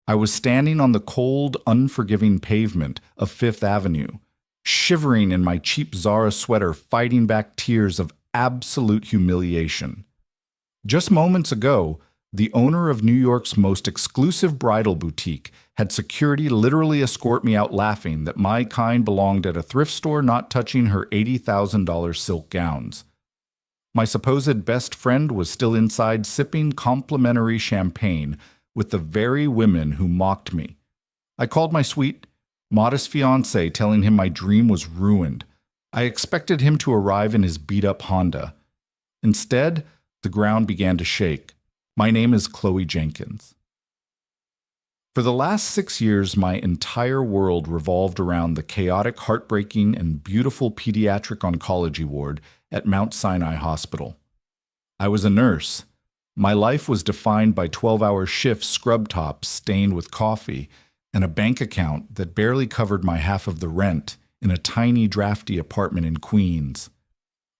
I was standing on the cold, unforgiving pavement of Fifth Avenue, shivering in my cheap Zara sweater, fighting back tears of absolute humiliation. Just moments ago, the owner of New York's most exclusive bridal boutique had security literally escort me out laughing that my kind belonged at a thrift store not touching her $80,000 silk gowns. My supposed best friend was still inside sipping complimentary champagne with the very women who mocked me. I called my sweet, modest fiancé, telling him my dream was ruined. I expected him to arrive in his beat-up Honda. Instead, the ground began to shake. My name is Chloe Jenkins. For the last 6 years, my entire world revolved around the chaotic, heartbreaking, and beautiful pediatric oncology ward at Mount Sinai Hospital. I was a nurse. My life was defined by 12-hour shifts, scrub tops stained with coffee, and a bank account that barely covered my half of the rent in a tiny, drafty apartment in Queens.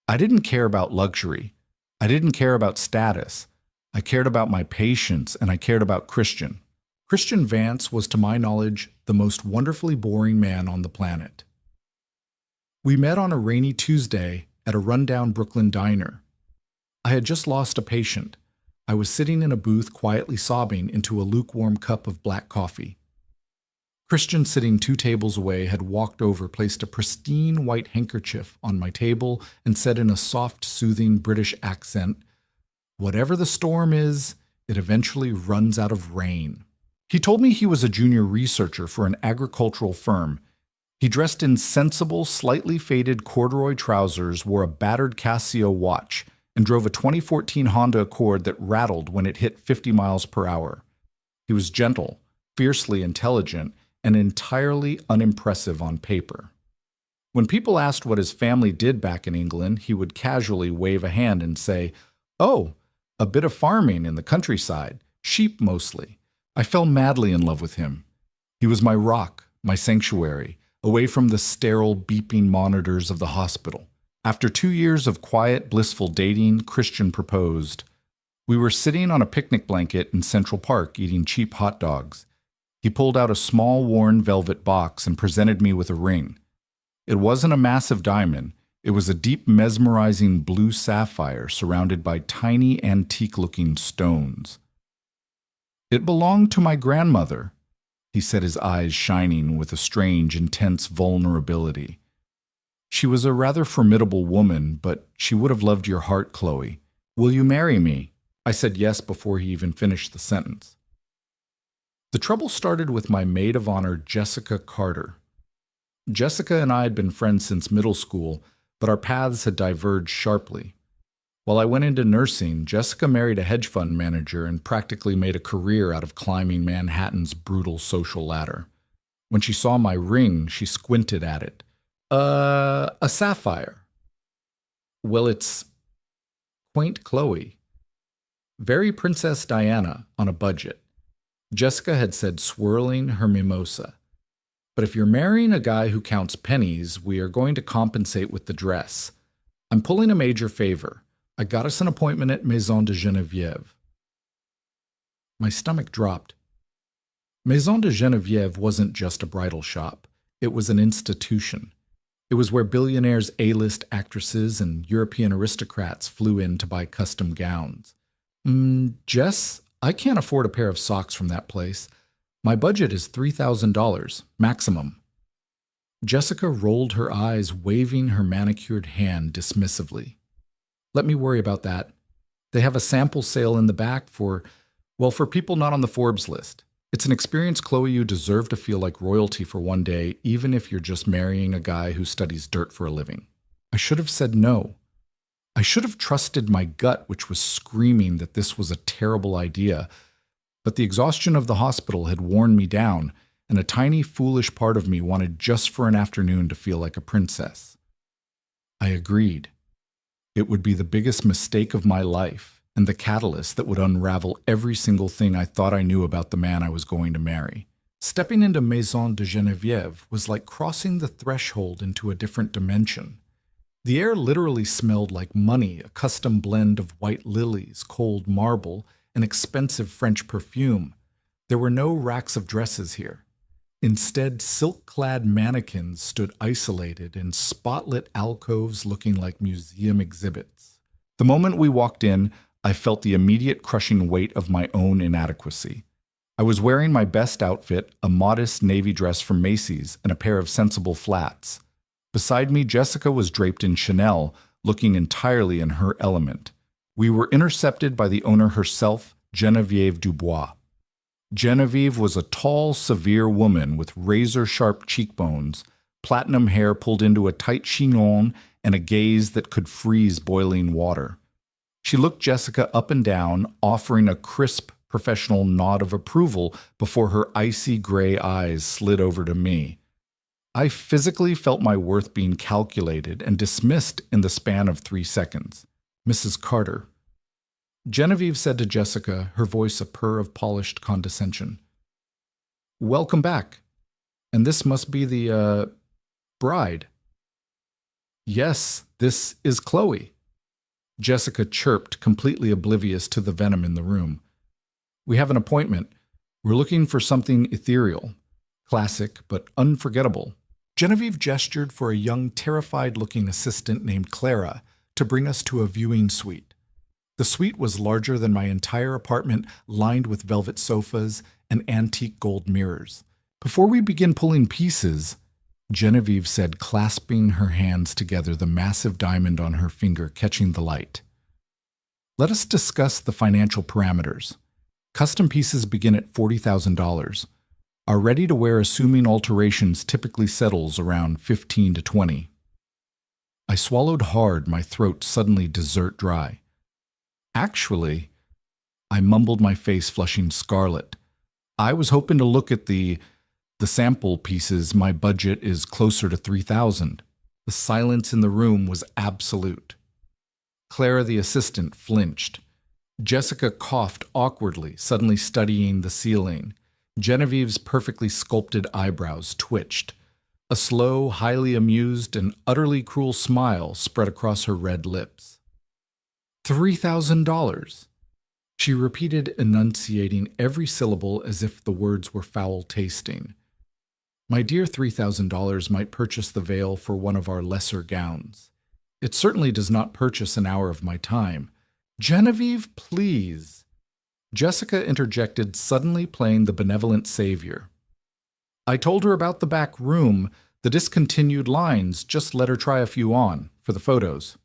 I didn't care about luxury. I didn't care about status. I cared about my patients, and I cared about Christian. Christian Vance was, to my knowledge, the most wonderfully boring man on the planet. We met on a rainy Tuesday at a rundown Brooklyn diner. I had just lost a patient. I was sitting in a booth quietly sobbing into a lukewarm cup of black coffee. Christian, sitting 2 tables away, had walked over, placed a pristine white handkerchief on my table, and said in a soft, soothing British accent, "Whatever the storm is, it eventually runs out of rain." He told me he was a junior researcher for an agricultural firm. He dressed in sensible, slightly faded corduroy trousers, wore a battered Casio watch, and drove a 2014 Honda Accord that rattled when it hit 50 miles per hour. He was gentle, fiercely intelligent, and entirely unimpressive on paper. When people asked what his family did back in England, he would casually wave a hand and say, "Oh, a bit of farming in the countryside, sheep mostly." I fell madly in love with him. He was my rock, my sanctuary, away from the sterile, beeping monitors of the hospital. After 2 years of quiet, blissful dating, Christian proposed. We were sitting on a picnic blanket in Central Park eating cheap hot dogs. He pulled out a small, worn velvet box and presented me with a ring. It wasn't a massive diamond. It was a deep, mesmerizing blue sapphire surrounded by tiny, antique-looking stones. "It belonged to my grandmother," he said, his eyes shining with a strange, intense vulnerability. "She was a rather formidable woman, but she would have loved your heart, Chloe. Will you marry me?" I said yes before he even finished the sentence. The trouble started with my maid of honor, Jessica Carter. Jessica and I had been friends since middle school, but our paths had diverged sharply. While I went into nursing, Jessica married a hedge fund manager and practically made a career out of climbing Manhattan's brutal social ladder. When she saw my ring, she squinted at it. A sapphire." "Well, it's quaint Chloe. Very Princess Diana on a budget," Jessica had said, swirling her mimosa. "But if you're marrying a guy who counts pennies, we are going to compensate with the dress. I'm pulling a major favor. I got us an appointment at Maison de Geneviève." My stomach dropped. Maison de Geneviève wasn't just a bridal shop. It was an institution. It was where billionaires, A-list actresses, and European aristocrats flew in to buy custom gowns. Jess, I can't afford a pair of socks from that place. My budget is $3,000, maximum." Jessica rolled her eyes, waving her manicured hand dismissively. "Let me worry about that. They have a sample sale in the back for people not on the Forbes list. It's an experience, Chloe. You deserve to feel like royalty for one day, even if you're just marrying a guy who studies dirt for a living." I should have said no. I should have trusted my gut, which was screaming that this was a terrible idea. But the exhaustion of the hospital had worn me down, and a tiny, foolish part of me wanted just for an afternoon to feel like a princess. I agreed. It would be the biggest mistake of my life, and the catalyst that would unravel every single thing I thought I knew about the man I was going to marry. Stepping into Maison de Geneviève was like crossing the threshold into a different dimension. The air literally smelled like money, a custom blend of white lilies, cold marble, and expensive French perfume. There were no racks of dresses here. Instead, silk-clad mannequins stood isolated in spotlit alcoves looking like museum exhibits. The moment we walked in, I felt the immediate crushing weight of my own inadequacy. I was wearing my best outfit, a modest navy dress from Macy's, and a pair of sensible flats. Beside me, Jessica was draped in Chanel, looking entirely in her element. We were intercepted by the owner herself, Geneviève Dubois. Geneviève was a tall, severe woman with razor-sharp cheekbones, platinum hair pulled into a tight chignon, and a gaze that could freeze boiling water. She looked Jessica up and down, offering a crisp, professional nod of approval before her icy gray eyes slid over to me. I physically felt my worth being calculated and dismissed in the span of 3 seconds. "Mrs. Carter." Geneviève said to Jessica, her voice a purr of polished condescension. "Welcome back. And this must be the, bride." "Yes, this is Chloe," Jessica chirped, completely oblivious to the venom in the room. "We have an appointment. We're looking for something ethereal, classic, but unforgettable." Geneviève gestured for a young, terrified-looking assistant named Clara to bring us to a viewing suite. The suite was larger than my entire apartment, lined with velvet sofas and antique gold mirrors. "Before we begin pulling pieces," Geneviève said, clasping her hands together, the massive diamond on her finger catching the light, "let us discuss the financial parameters. Custom pieces begin at $40,000. Our ready-to-wear assuming alterations typically settles around 15 to 20. I swallowed hard, my throat suddenly dessert dry. "Actually," I mumbled, my face flushing scarlet, "I was hoping to look at the sample pieces. My budget is closer to 3,000. The silence in the room was absolute. Clara, the assistant, flinched. Jessica coughed awkwardly, suddenly studying the ceiling. Genevieve's perfectly sculpted eyebrows twitched. A slow, highly amused, and utterly cruel smile spread across her red lips. $3,000. She repeated, enunciating every syllable as if the words were foul-tasting. My dear, $3,000 might purchase the veil for one of our lesser gowns. It certainly does not purchase an hour of my time. Genevieve, please. Jessica interjected, suddenly playing the benevolent savior. I told her about the back room, the discontinued lines. Just let her try a few on, for the photos.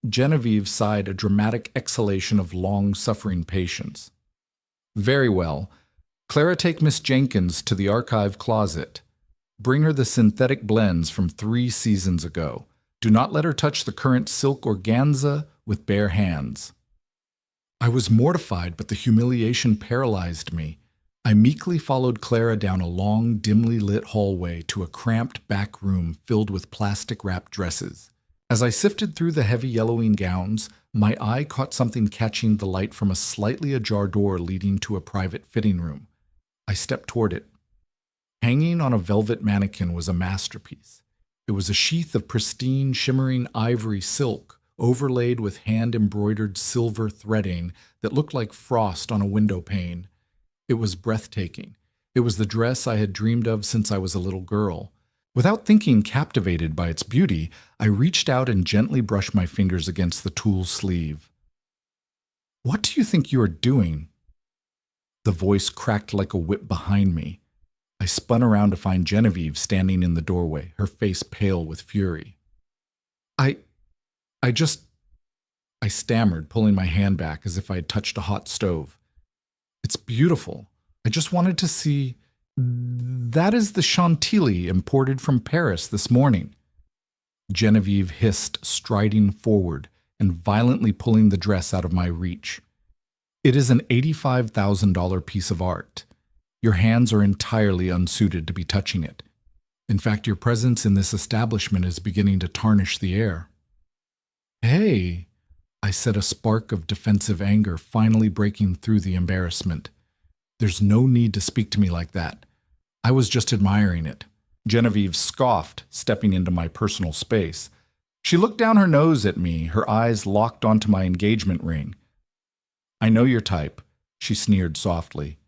Genevieve sighed, a dramatic exhalation of long-suffering patience. Very well. Clara, take Miss Jenkins to the archive closet. Bring her the synthetic blends from 3 seasons ago. Do not let her touch the current silk organza with bare hands. I was mortified, but the humiliation paralyzed me. I meekly followed Clara down a long, dimly lit hallway to a cramped back room filled with plastic-wrapped dresses. As I sifted through the heavy yellowing gowns, my eye caught something catching the light from a slightly ajar door leading to a private fitting room. I stepped toward it. Hanging on a velvet mannequin was a masterpiece. It was a sheath of pristine, shimmering ivory silk, overlaid with hand-embroidered silver threading that looked like frost on a window pane. It was breathtaking. It was the dress I had dreamed of since I was a little girl. Without thinking, captivated by its beauty, I reached out and gently brushed my fingers against the tulle sleeve. What do you think you are doing? The voice cracked like a whip behind me. I spun around to find Genevieve standing in the doorway, her face pale with fury. I stammered, pulling my hand back as if I had touched a hot stove. It's beautiful. I just wanted to see. That is the Chantilly imported from Paris this morning. Genevieve hissed, striding forward and violently pulling the dress out of my reach. It is an $85,000 piece of art. Your hands are entirely unsuited to be touching it. In fact, your presence in this establishment is beginning to tarnish the air. Hey, I said, a spark of defensive anger finally breaking through the embarrassment. There's no need to speak to me like that. I was just admiring it. Genevieve scoffed, stepping into my personal space. She looked down her nose at me, her eyes locked onto my engagement ring. I know your type, she sneered softly.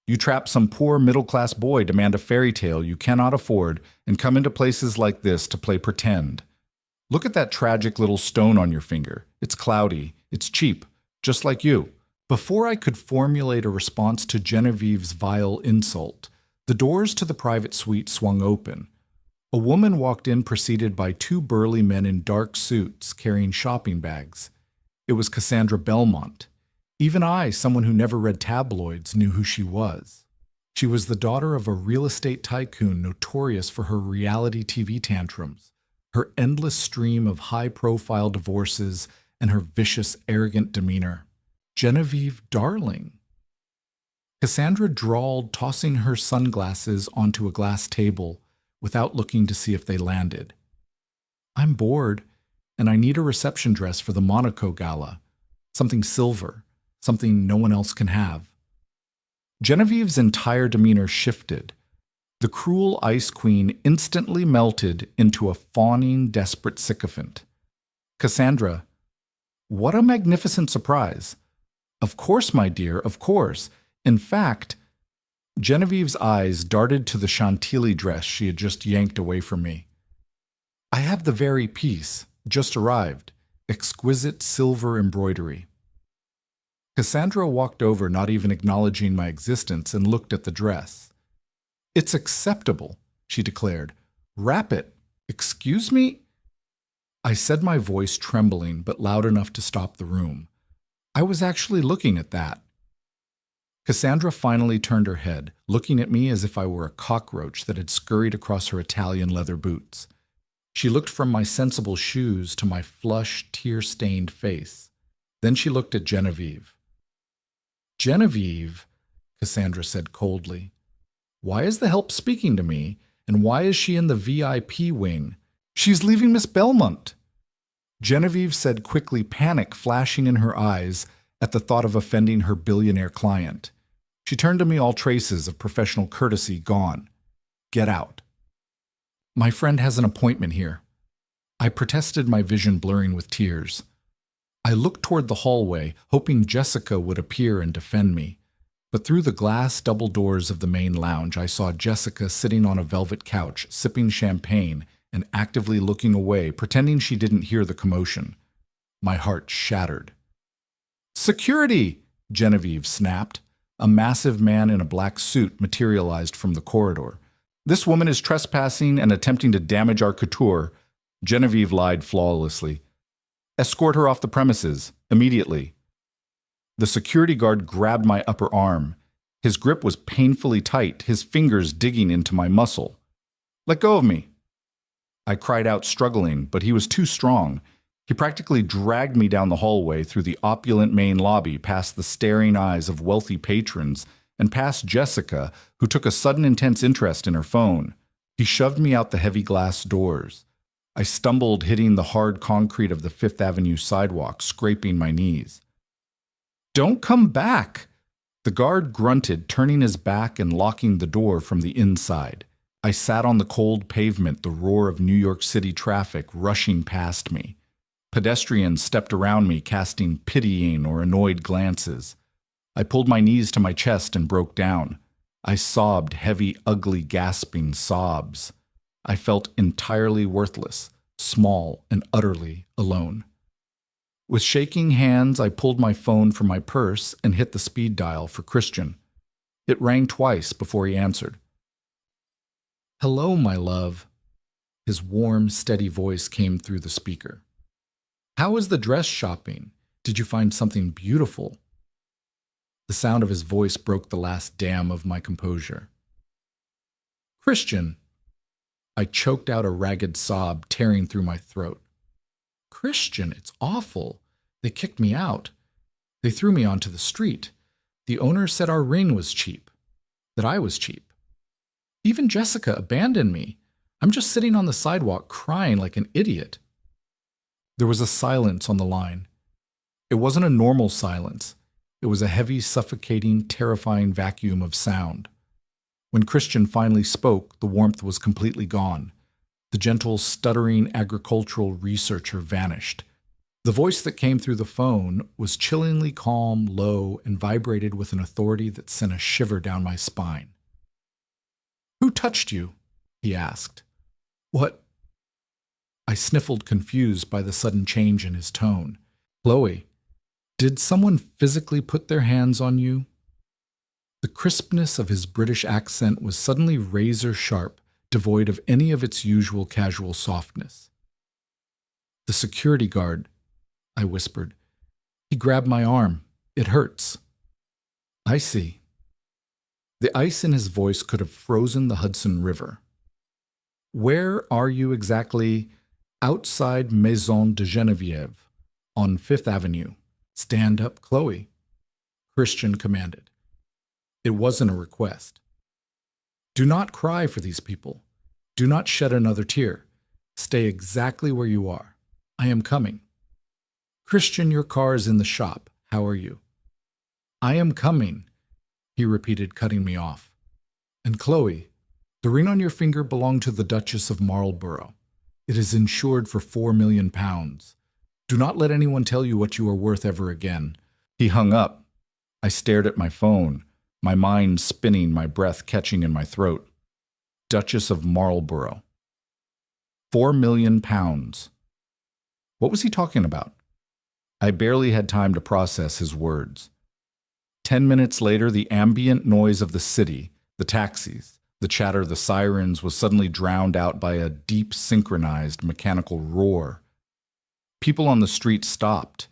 You trap some poor middle-class boy, demand a fairy tale you cannot afford, and come into places like this to play pretend. Look at that tragic little stone on your finger. It's cloudy. It's cheap. Just like you. Before I could formulate a response to Genevieve's vile insult, the doors to the private suite swung open. A woman walked in preceded by two burly men in dark suits carrying shopping bags. It was Cassandra Belmont. Even I, someone who never read tabloids, knew who she was. She was the daughter of a real estate tycoon notorious for her reality TV tantrums, her endless stream of high-profile divorces, and her vicious, arrogant demeanor. Genevieve Darling. Cassandra drawled, tossing her sunglasses onto a glass table without looking to see if they landed. I'm bored, and I need a reception dress for the Monaco Gala. Something silver, something no one else can have. Genevieve's entire demeanor shifted. The cruel ice queen instantly melted into a fawning, desperate sycophant. Cassandra, what a magnificent surprise. Of course, my dear, of course. In fact, Genevieve's eyes darted to the Chantilly dress she had just yanked away from me. I have the very piece, just arrived, exquisite silver embroidery. Cassandra walked over, not even acknowledging my existence, and looked at the dress. It's acceptable, she declared. Wrap it. Excuse me? I said, my voice trembling, but loud enough to stop the room. I was actually looking at that. Cassandra finally turned her head, looking at me as if I were a cockroach that had scurried across her Italian leather boots. She looked from my sensible shoes to my flush, tear-stained face. Then she looked at Genevieve. Genevieve, Cassandra said coldly, why is the help speaking to me, and why is she in the VIP wing? She's leaving Miss Belmont. Genevieve said quickly, panic flashing in her eyes at the thought of offending her billionaire client. She turned to me, all traces of professional courtesy gone. Get out. My friend has an appointment here. I protested, my vision blurring with tears. I looked toward the hallway, hoping Jessica would appear and defend me. But through the glass double doors of the main lounge, I saw Jessica sitting on a velvet couch, sipping champagne and actively looking away, pretending she didn't hear the commotion. My heart shattered. Security! Genevieve snapped. A massive man in a black suit materialized from the corridor. This woman is trespassing and attempting to damage our couture. Genevieve lied flawlessly. Escort her off the premises, immediately. The security guard grabbed my upper arm. His grip was painfully tight, his fingers digging into my muscle. Let go of me. I cried out, struggling, but he was too strong. He practically dragged me down the hallway through the opulent main lobby, past the staring eyes of wealthy patrons, and past Jessica, who took a sudden intense interest in her phone. He shoved me out the heavy glass doors. I stumbled, hitting the hard concrete of the Fifth Avenue sidewalk, scraping my knees. Don't come back! The guard grunted, turning his back and locking the door from the inside. I sat on the cold pavement, the roar of New York City traffic rushing past me. Pedestrians stepped around me, casting pitying or annoyed glances. I pulled my knees to my chest and broke down. I sobbed heavy, ugly, gasping sobs. I felt entirely worthless, small, and utterly alone. With shaking hands, I pulled my phone from my purse and hit the speed dial for Christian. It rang twice before he answered. Hello, my love. His warm, steady voice came through the speaker. How is the dress shopping? Did you find something beautiful? The sound of his voice broke the last dam of my composure. Christian. I choked out a ragged sob tearing through my throat. Christian, it's awful. They kicked me out. They threw me onto the street. The owner said our ring was cheap, that I was cheap. Even Jessica abandoned me. I'm just sitting on the sidewalk crying like an idiot. There was a silence on the line. It wasn't a normal silence. It was a heavy, suffocating, terrifying vacuum of sound. When Christian finally spoke, the warmth was completely gone. The gentle, stuttering agricultural researcher vanished. The voice that came through the phone was chillingly calm, low, and vibrated with an authority that sent a shiver down my spine. "Who touched you?" he asked. "What?" I sniffled, confused by the sudden change in his tone. "Chloe, did someone physically put their hands on you?" The crispness of his British accent was suddenly razor-sharp, devoid of any of its usual casual softness. "The security guard," I whispered. "He grabbed my arm. It hurts." "I see." The ice in his voice could have frozen the Hudson River. "Where are you exactly?" "Outside Maison de Geneviève, on Fifth Avenue." "Stand up, Chloe," Christian commanded. It wasn't a request. "Do not cry for these people. Do not shed another tear. Stay exactly where you are. I am coming." "Christian, your car is in the shop. How are you?" "I am coming," he repeated, cutting me off. "And Chloe, the ring on your finger belonged to the Duchess of Marlborough. It is insured for £4 million. Do not let anyone tell you what you are worth ever again." He hung up. I stared at my phone, my mind spinning, my breath catching in my throat. Duchess of Marlborough. £4 million. What was he talking about? I barely had time to process his words. 10 minutes later, the ambient noise of the city, the taxis, the chatter of the sirens was suddenly drowned out by a deep, synchronized, mechanical roar. People on the street stopped.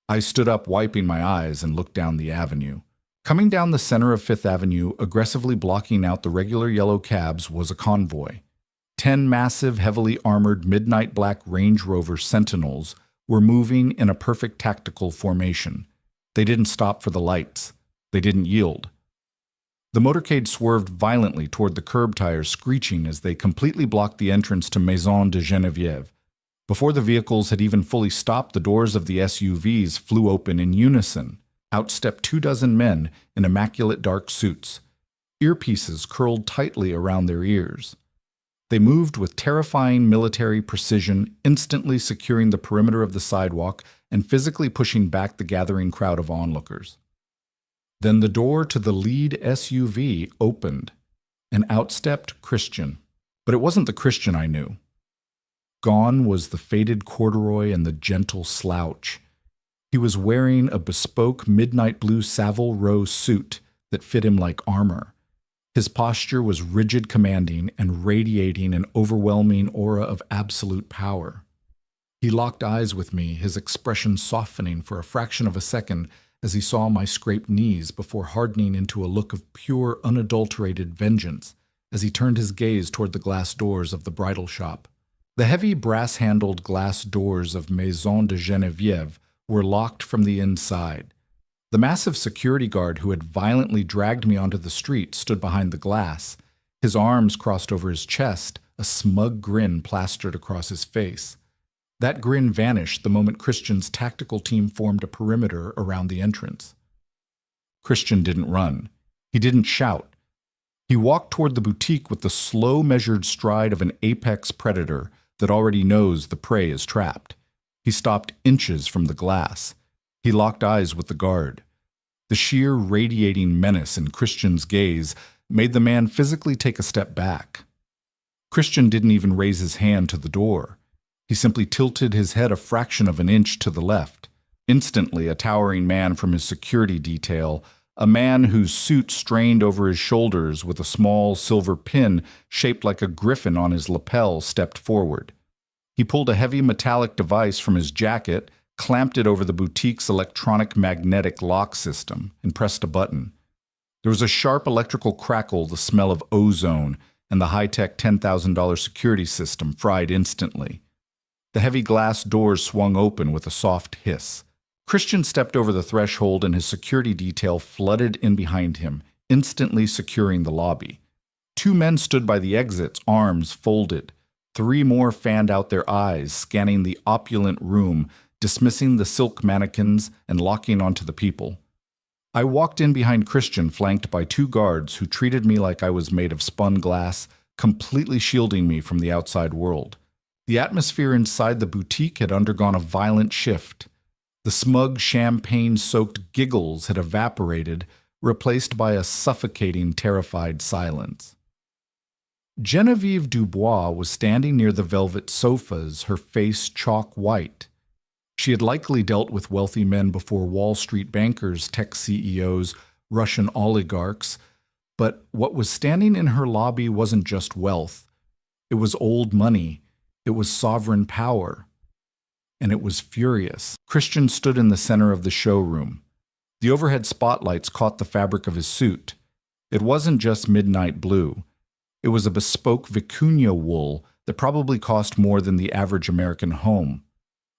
I stood up, wiping my eyes, and looked down the avenue. Coming down the center of Fifth Avenue, aggressively blocking out the regular yellow cabs, was a convoy. 10 massive, heavily armored midnight black Range Rover Sentinels were moving in a perfect tactical formation. They didn't stop for the lights. They didn't yield. The motorcade swerved violently toward the curb tires, screeching as they completely blocked the entrance to Maison de Geneviève. Before the vehicles had even fully stopped, the doors of the SUVs flew open in unison. Out stepped 24 men in immaculate dark suits. Earpieces curled tightly around their ears. They moved with terrifying military precision, instantly securing the perimeter of the sidewalk and physically pushing back the gathering crowd of onlookers. Then the door to the lead SUV opened, and out stepped Christian. But it wasn't the Christian I knew. Gone was the faded corduroy and the gentle slouch. He was wearing a bespoke midnight blue Savile Row suit that fit him like armor. His posture was rigid, commanding, and radiating an overwhelming aura of absolute power. He locked eyes with me, his expression softening for a fraction of a second as he saw my scraped knees before hardening into a look of pure, unadulterated vengeance as he turned his gaze toward the glass doors of the bridal shop. The heavy brass-handled glass doors of Maison de Geneviève were locked from the inside. The massive security guard who had violently dragged me onto the street stood behind the glass, his arms crossed over his chest, a smug grin plastered across his face. That grin vanished the moment Christian's tactical team formed a perimeter around the entrance. Christian didn't run. He didn't shout. He walked toward the boutique with the slow, measured stride of an apex predator that already knows the prey is trapped. He stopped inches from the glass. He locked eyes with the guard. The sheer radiating menace in Christian's gaze made the man physically take a step back. Christian didn't even raise his hand to the door. He simply tilted his head a fraction of an inch to the left. Instantly, a towering man from his security detail, a man whose suit strained over his shoulders with a small silver pin shaped like a griffin on his lapel, stepped forward. He pulled a heavy metallic device from his jacket, clamped it over the boutique's electronic magnetic lock system, and pressed a button. There was a sharp electrical crackle, the smell of ozone, and the high-tech $10,000 security system fried instantly. The heavy glass doors swung open with a soft hiss. Christian stepped over the threshold and his security detail flooded in behind him, instantly securing the lobby. 2 men stood by the exits, arms folded. 3 more fanned out their eyes, scanning the opulent room, dismissing the silk mannequins and locking onto the people. I walked in behind Christian, flanked by 2 guards who treated me like I was made of spun glass, completely shielding me from the outside world. The atmosphere inside the boutique had undergone a violent shift. The smug champagne-soaked giggles had evaporated, replaced by a suffocating, terrified silence. Genevieve Dubois was standing near the velvet sofas, her face chalk white. She had likely dealt with wealthy men before: Wall Street bankers, tech CEOs, Russian oligarchs. But what was standing in her lobby wasn't just wealth. It was old money. It was sovereign power. And it was furious. Christian stood in the center of the showroom. The overhead spotlights caught the fabric of his suit. It wasn't just midnight blue. It was a bespoke vicuña wool that probably cost more than the average American home.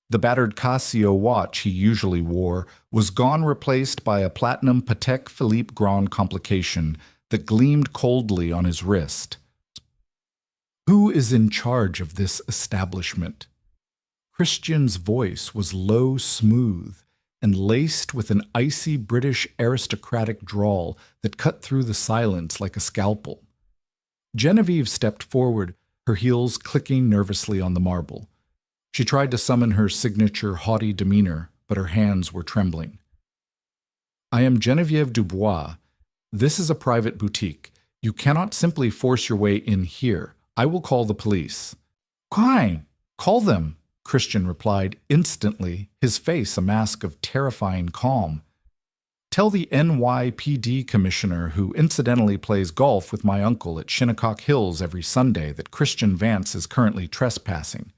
The battered Casio watch he usually wore was gone, replaced by a platinum Patek Philippe Grand complication that gleamed coldly on his wrist. Who is in charge of this establishment? Christian's voice was low, smooth, and laced with an icy British aristocratic drawl that cut through the silence like a scalpel. Genevieve stepped forward, her heels clicking nervously on the marble. She tried to summon her signature haughty demeanor, but her hands were trembling. I am Genevieve Dubois. This is a private boutique. You cannot simply force your way in here. I will call the police. Fine, call them, Christian replied instantly, his face a mask of terrifying calm. Tell the NYPD commissioner, who incidentally plays golf with my uncle at Shinnecock Hills every Sunday, that Christian Vance is currently trespassing.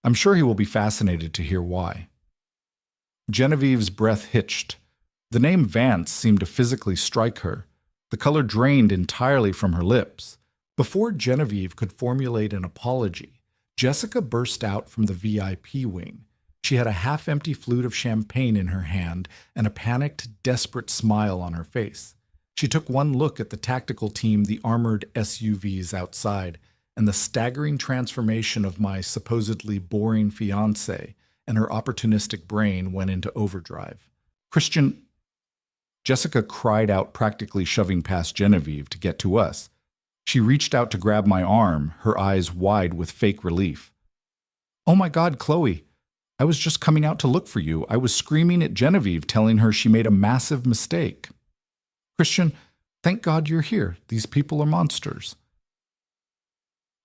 I'm sure he will be fascinated to hear why. Genevieve's breath hitched. The name Vance seemed to physically strike her. The color drained entirely from her lips. Before Genevieve could formulate an apology, Jessica burst out from the VIP wing. She had a half-empty flute of champagne in her hand and a panicked, desperate smile on her face. She took one look at the tactical team, the armored SUVs outside, and the staggering transformation of my supposedly boring fiancé, and her opportunistic brain went into overdrive. Christian... Jessica cried out, practically shoving past Genevieve to get to us. She reached out to grab my arm, her eyes wide with fake relief. Oh my God, Chloe! I was just coming out to look for you. I was screaming at Genevieve, telling her she made a massive mistake. Christian, thank God you're here. These people are monsters.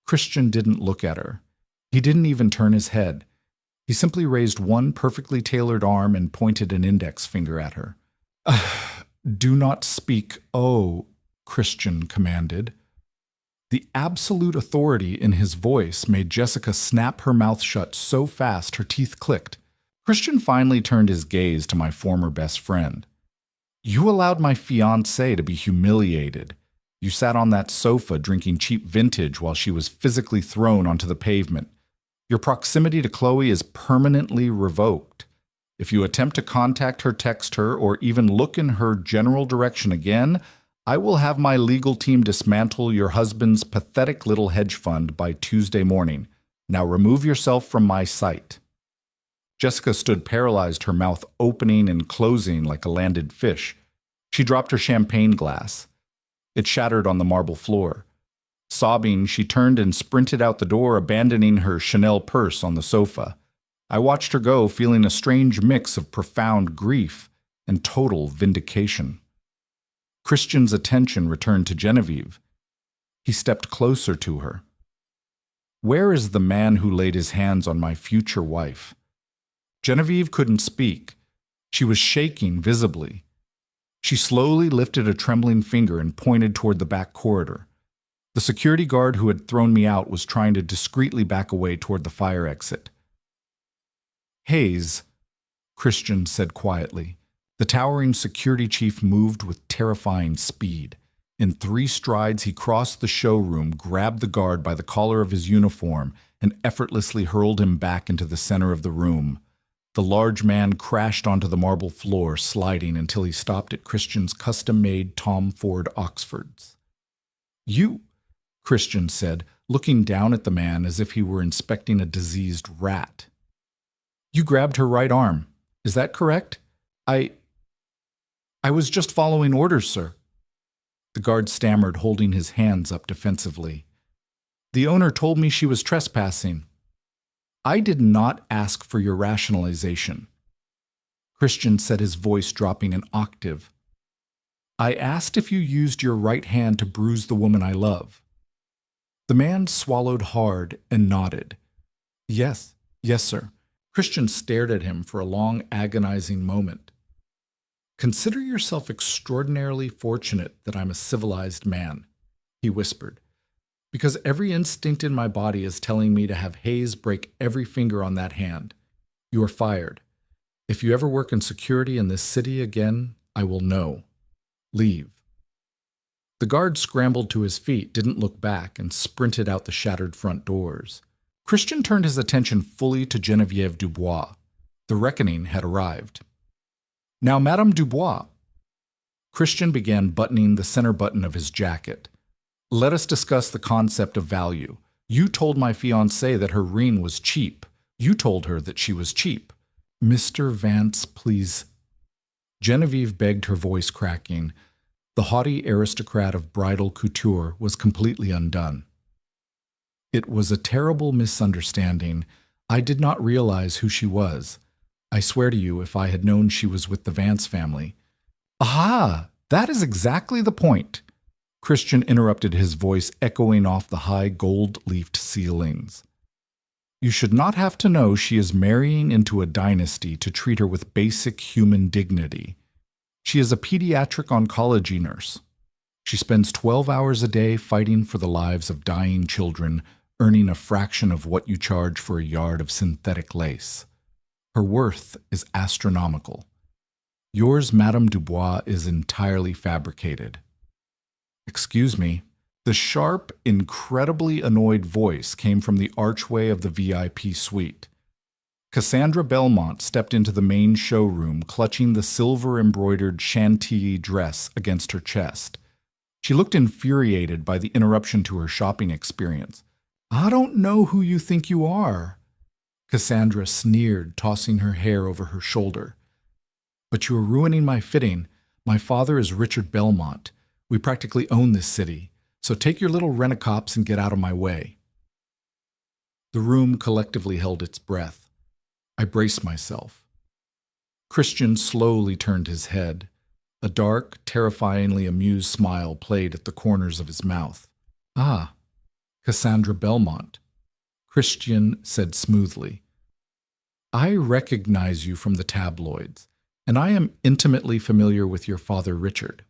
Christian didn't look at her. He didn't even turn his head. He simply raised one perfectly tailored arm and pointed an index finger at her. Do not speak, oh, Christian commanded. The absolute authority in his voice made Jessica snap her mouth shut so fast her teeth clicked. Christian finally turned his gaze to my former best friend. You allowed my fiancée to be humiliated. You sat on that sofa drinking cheap vintage while she was physically thrown onto the pavement. Your proximity to Chloe is permanently revoked. If you attempt to contact her, text her, or even look in her general direction again, I will have my legal team dismantle your husband's pathetic little hedge fund by Tuesday morning. Now remove yourself from my sight. Jessica stood paralyzed, her mouth opening and closing like a landed fish. She dropped her champagne glass. It shattered on the marble floor. Sobbing, she turned and sprinted out the door, abandoning her Chanel purse on the sofa. I watched her go, feeling a strange mix of profound grief and total vindication. Christian's attention returned to Genevieve. He stepped closer to her. Where is the man who laid his hands on my future wife? Genevieve couldn't speak. She was shaking visibly. She slowly lifted a trembling finger and pointed toward the back corridor. The security guard who had thrown me out was trying to discreetly back away toward the fire exit. Hayes, Christian said quietly. The towering security chief moved with terrifying speed. In 3 strides, he crossed the showroom, grabbed the guard by the collar of his uniform, and effortlessly hurled him back into the center of the room. The large man crashed onto the marble floor, sliding until he stopped at Christian's custom-made Tom Ford Oxfords. You, Christian said, looking down at the man as if he were inspecting a diseased rat. You grabbed her right arm. Is that correct? I was just following orders, sir. The guard stammered, holding his hands up defensively. The owner told me she was trespassing. I did not ask for your rationalization. Christian said, his voice dropping an octave. I asked if you used your right hand to bruise the woman I love. The man swallowed hard and nodded. Yes, sir. Christian stared at him for a long, agonizing moment. Consider yourself extraordinarily fortunate that I'm a civilized man, he whispered, because every instinct in my body is telling me to have Hayes break every finger on that hand. You are fired. If you ever work in security in this city again, I will know. Leave. The guard scrambled to his feet, didn't look back, and sprinted out the shattered front doors. Christian turned his attention fully to Geneviève Dubois. The reckoning had arrived. Now, Madame Dubois. Christian began buttoning the center button of his jacket. Let us discuss the concept of value. You told my fiancée that her ring was cheap. You told her that she was cheap. Mr. Vance, please. Geneviève begged, her voice cracking. The haughty aristocrat of bridal couture was completely undone. It was a terrible misunderstanding. I did not realize who she was. I swear to you, if I had known she was with the Vance family. Aha! That is exactly the point. Christian interrupted, his voice echoing off the high gold-leafed ceilings. You should not have to know she is marrying into a dynasty to treat her with basic human dignity. She is a pediatric oncology nurse. She spends 12 hours a day fighting for the lives of dying children, earning a fraction of what you charge for a yard of synthetic lace. Her worth is astronomical. Yours, Madame Dubois, is entirely fabricated. Excuse me. The sharp, incredibly annoyed voice came from the archway of the VIP suite. Cassandra Belmont stepped into the main showroom, clutching the silver-embroidered chantilly dress against her chest. She looked infuriated by the interruption to her shopping experience. I don't know who you think you are, Cassandra sneered, tossing her hair over her shoulder. But you are ruining my fitting. My father is Richard Belmont. We practically own this city. So take your little rent-a-cops and get out of my way. The room collectively held its breath. I braced myself. Christian slowly turned his head. A dark, terrifyingly amused smile played at the corners of his mouth. Ah, Cassandra Belmont, Christian said smoothly. I recognize you from the tabloids, and I am intimately familiar with your father, Richard.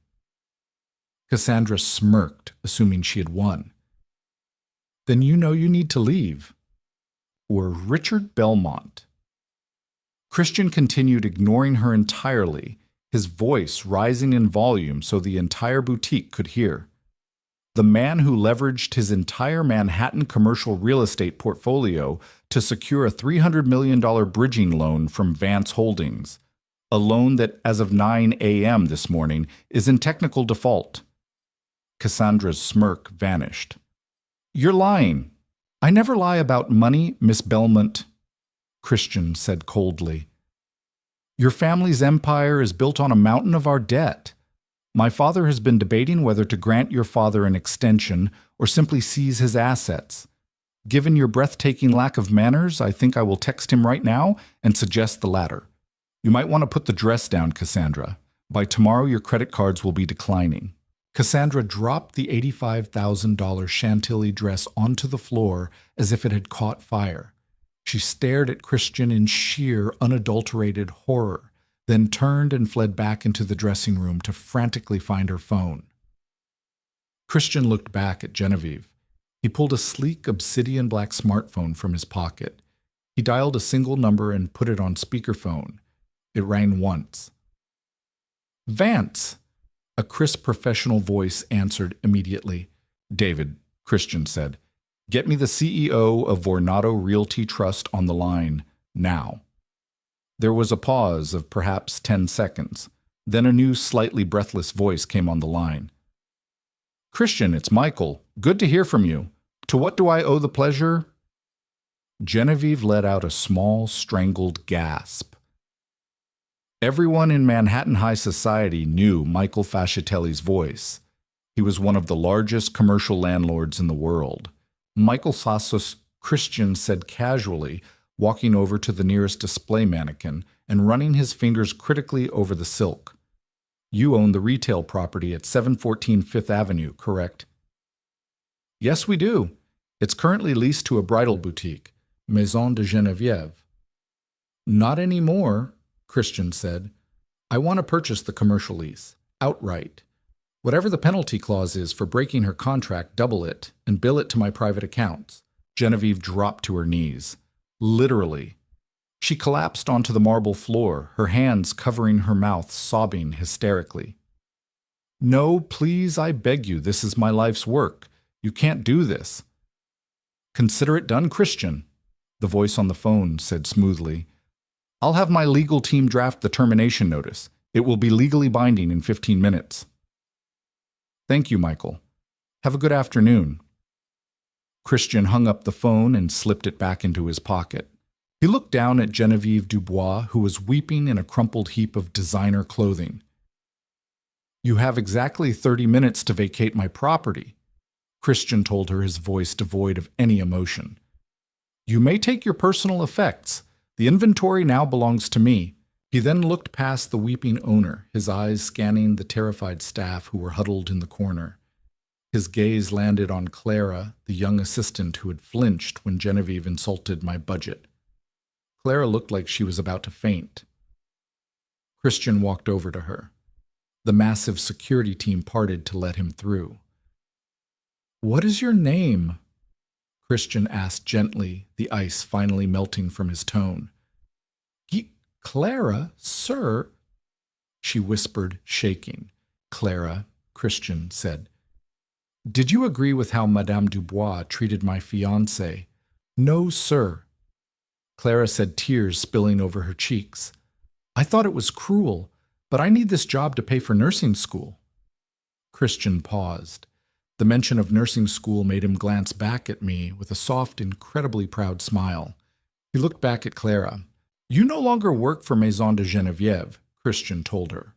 Cassandra smirked, assuming she had won. Then you know you need to leave. Or Richard Belmont. Christian continued, ignoring her entirely, his voice rising in volume so the entire boutique could hear. The man who leveraged his entire Manhattan commercial real estate portfolio to secure a $300 million bridging loan from Vance Holdings, a loan that, as of 9 a.m. this morning, is in technical default. Cassandra's smirk vanished. You're lying. I never lie about money, Miss Belmont, Christian said coldly. Your family's empire is built on a mountain of our debt. My father has been debating whether to grant your father an extension or simply seize his assets. Given your breathtaking lack of manners, I think I will text him right now and suggest the latter. You might want to put the dress down, Cassandra. By tomorrow, your credit cards will be declining. Cassandra dropped the $85,000 Chantilly dress onto the floor as if it had caught fire. She stared at Christian in sheer, unadulterated horror, then turned and fled back into the dressing room to frantically find her phone. Christian looked back at Geneviève. He pulled a sleek obsidian black smartphone from his pocket. He dialed a single number and put it on speakerphone. It rang once. Vance! A crisp professional voice answered immediately. David, Christian said, get me the CEO of Vornado Realty Trust on the line, now. There was a pause of perhaps 10 seconds. Then a new, slightly breathless voice came on the line. Christian, it's Michael. Good to hear from you. To what do I owe the pleasure? Geneviève let out a small, strangled gasp. Everyone in Manhattan high society knew Michael Fascitelli's voice. He was one of the largest commercial landlords in the world. Michael Sassos, Christian said casually, walking over to the nearest display mannequin and running his fingers critically over the silk. You own the retail property at 714 Fifth Avenue, correct? Yes, we do. It's currently leased to a bridal boutique, Maison de Geneviève. Not anymore, Christian said. I want to purchase the commercial lease, outright. Whatever the penalty clause is for breaking her contract, double it and bill it to my private accounts. Geneviève dropped to her knees. Literally. She collapsed onto the marble floor, her hands covering her mouth, sobbing hysterically. No, please, I beg you, this is my life's work. You can't do this. Consider it done, Christian, the voice on the phone said smoothly. I'll have my legal team draft the termination notice. It will be legally binding in 15 minutes. Thank you, Michael. Have a good afternoon. Christian hung up the phone and slipped it back into his pocket. He looked down at Geneviève Dubois, who was weeping in a crumpled heap of designer clothing. You have exactly 30 minutes to vacate my property, Christian told her, his voice devoid of any emotion. You may take your personal effects. The inventory now belongs to me. He then looked past the weeping owner, his eyes scanning the terrified staff who were huddled in the corner. His gaze landed on Clara, the young assistant who had flinched when Geneviève insulted my budget. Clara looked like she was about to faint. Christian walked over to her. The massive security team parted to let him through. What is your name? Christian asked gently, the ice finally melting from his tone. Clara, sir, she whispered, shaking. Clara, Christian said. Did you agree with how Madame Dubois treated my fiancé? No, sir. Clara said, tears spilling over her cheeks. I thought it was cruel, but I need this job to pay for nursing school. Christian paused. The mention of nursing school made him glance back at me with a soft, incredibly proud smile. He looked back at Clara. You no longer work for Maison de Geneviève, Christian told her,